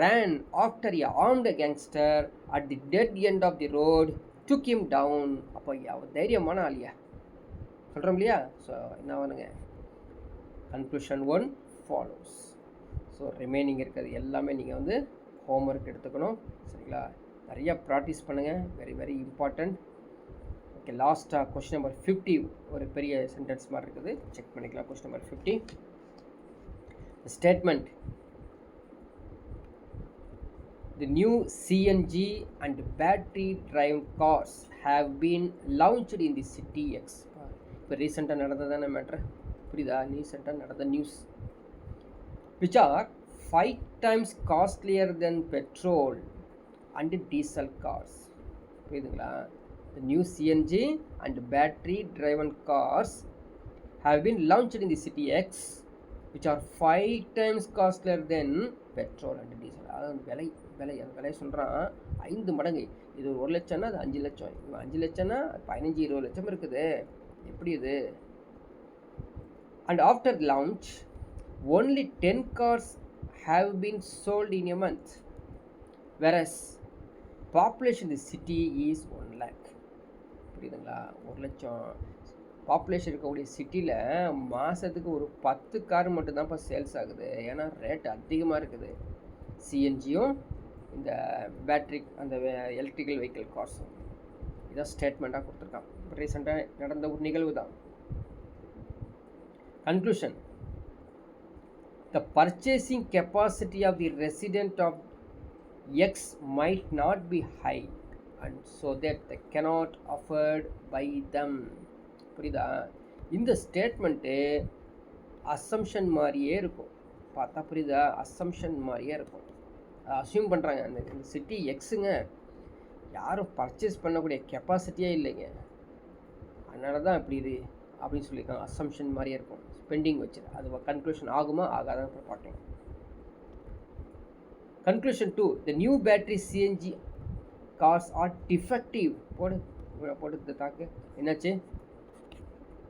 ran after a armed gangster at the dead end of the road took him down. அப்போ அவர் தைரியமான ஆளியா சொல்கிறோம் இல்லையா? ஸோ என்ன பண்ணுங்க, கன்க்ளூஷன் 1 ஃபாலோஸ். ஸோ ரிமைனிங் இருக்கிறது எல்லாமே நீங்கள் ஹோம்ஒர்க் எடுத்துக்கணும். சரிங்களா? நிறையா ப்ராக்டிஸ் பண்ணுங்கள். Very very important. ஓகே, லாஸ்ட்டாக கொஸ்டின் நம்பர் 50 ஒரு பெரிய சென்டென்ஸ் மாதிரி இருக்குது, செக் பண்ணிக்கலாம். Question number 50, statement, the new CNG and battery driven cars have been launched in the City X. இப்போ ரீசெண்டாக நடந்ததான மேட்ரு, புரியுதா? ரீசெண்டாக நடந்த news. which are 5 times costlier than petrol and diesel cars. புரியுதுங்களா? the new CNG and battery driven cars have been launched in the City X, which are 5 times costlier than petrol and diesel. அதாவது விலை சொல்கிறான் 5 மடங்கு. இது 1 லட்சம்னா அது 5 லட்சம். இவன் 5 லட்சம்னா 15-20 லட்சம் இருக்குது. எப்படி இது? And after launch, only 10 cars have been sold in a month, whereas population in the city is 1 lakh. புரியுதுங்களா? 1 லட்சம் பாப்புலேஷன் இருக்கக்கூடிய சிட்டியில் மாதத்துக்கு ஒரு 10 கார் மட்டும்தான்ப்பா சேல்ஸ் ஆகுது. ஏன்னா ரேட் அதிகமாக இருக்குது. சிஎன்ஜியும் இந்த பேட்ரி அந்த எலக்ட்ரிக்கல் வெஹிக்கிள் கார்ஸும். இதான் ஸ்டேட்மெண்ட்டாக கொடுத்துருக்கான். இப்போ ரீசெண்டாக நடந்த ஒரு நிகழ்வு தான். Conclusion, the purchasing capacity of the resident of X might not be high and so that the cannot afford buy them. புரியுதா? இந்த ஸ்டேட்மெண்ட்டு அசம்ஷன் மாதிரியே இருக்கும். பார்த்தா புரியுதா? அசம்ஷன் மாதிரியே இருக்கும். அசியூம் பண்ணுறாங்க அந்த சிட்டி எக்ஸுங்க யாரும் பர்ச்சேஸ் பண்ணக்கூடிய கெப்பாசிட்டியே இல்லைங்க, அதனால தான் இப்படி இது அப்படின்னு சொல்லியிருக்காங்க. அசம்ஷன் மாதிரியே இருக்கும். ஸ்பெண்டிங் வச்சு அது கன்க்ளூஷன் ஆகுமா ஆகாதான் பார்க்கலாம். Conclusion 2, the new battery CNG cars are defective. போட்டு தாக்கு என்னாச்சு?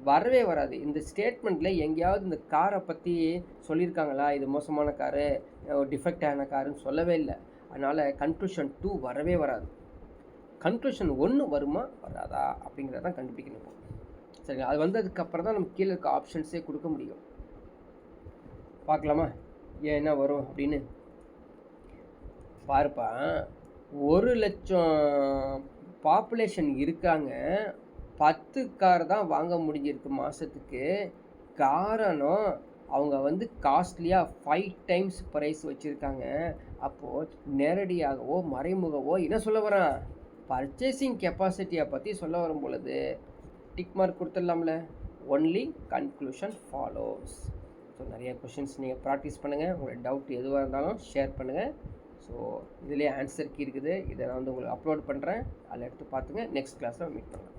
வரவே வராது. இந்த ஸ்டேட்மெண்ட்டில் எங்கேயாவது இந்த காரை பற்றி சொல்லியிருக்காங்களா? இது மோசமான காரு, டிஃபெக்டான காருன்னு சொல்லவே இல்லை. அதனால் கன்க்ளூஷன் 2 வரவே வராது. கன்க்ளூஷன் ஒன்று வருமா வராதா அப்படிங்கிறத தான் கண்டுபிடிக்கணும் இப்போ. சரிங்களா? அது வந்ததுக்கப்புறம் தான் நம்ம கீழே இருக்க ஆப்ஷன்ஸே கொடுக்க முடியும். பார்க்கலாமா ஏன் என்ன வரும் அப்படின்னு? பாருப்பா, 1,00,000 பாப்புலேஷன் இருக்காங்க, 10 கார் தான் வாங்க முடிஞ்சிருக்கு மாதத்துக்கு. காரணம் அவங்க வந்து காஸ்ட்லியாக 5 டைம்ஸ் ப்ரைஸ் வச்சுருக்காங்க. அப்போது நேரடியாகவோ மறைமுகவோ என்ன சொல்ல வரான்? பர்ச்சேசிங் கெப்பாசிட்டியை பற்றி சொல்ல வரும் பொழுது டிக் மார்க் கொடுத்துடலாம்ல. Only conclusion follows. ஸோ நிறைய கொஷின்ஸ் நீங்கள் ப்ராக்டிஸ் பண்ணுங்கள். உங்களோட டவுட் எதுவாக இருந்தாலும் ஷேர் பண்ணுங்கள். ஸோ இதுலேயே ஆன்சர் கீ இருக்குது. இதை நான் வந்து உங்களுக்கு அப்லோட் பண்ணுறேன். அதில் எடுத்து பார்த்துங்க. நெக்ஸ்ட் கிளாஸில் மீட் பண்ணலாம்.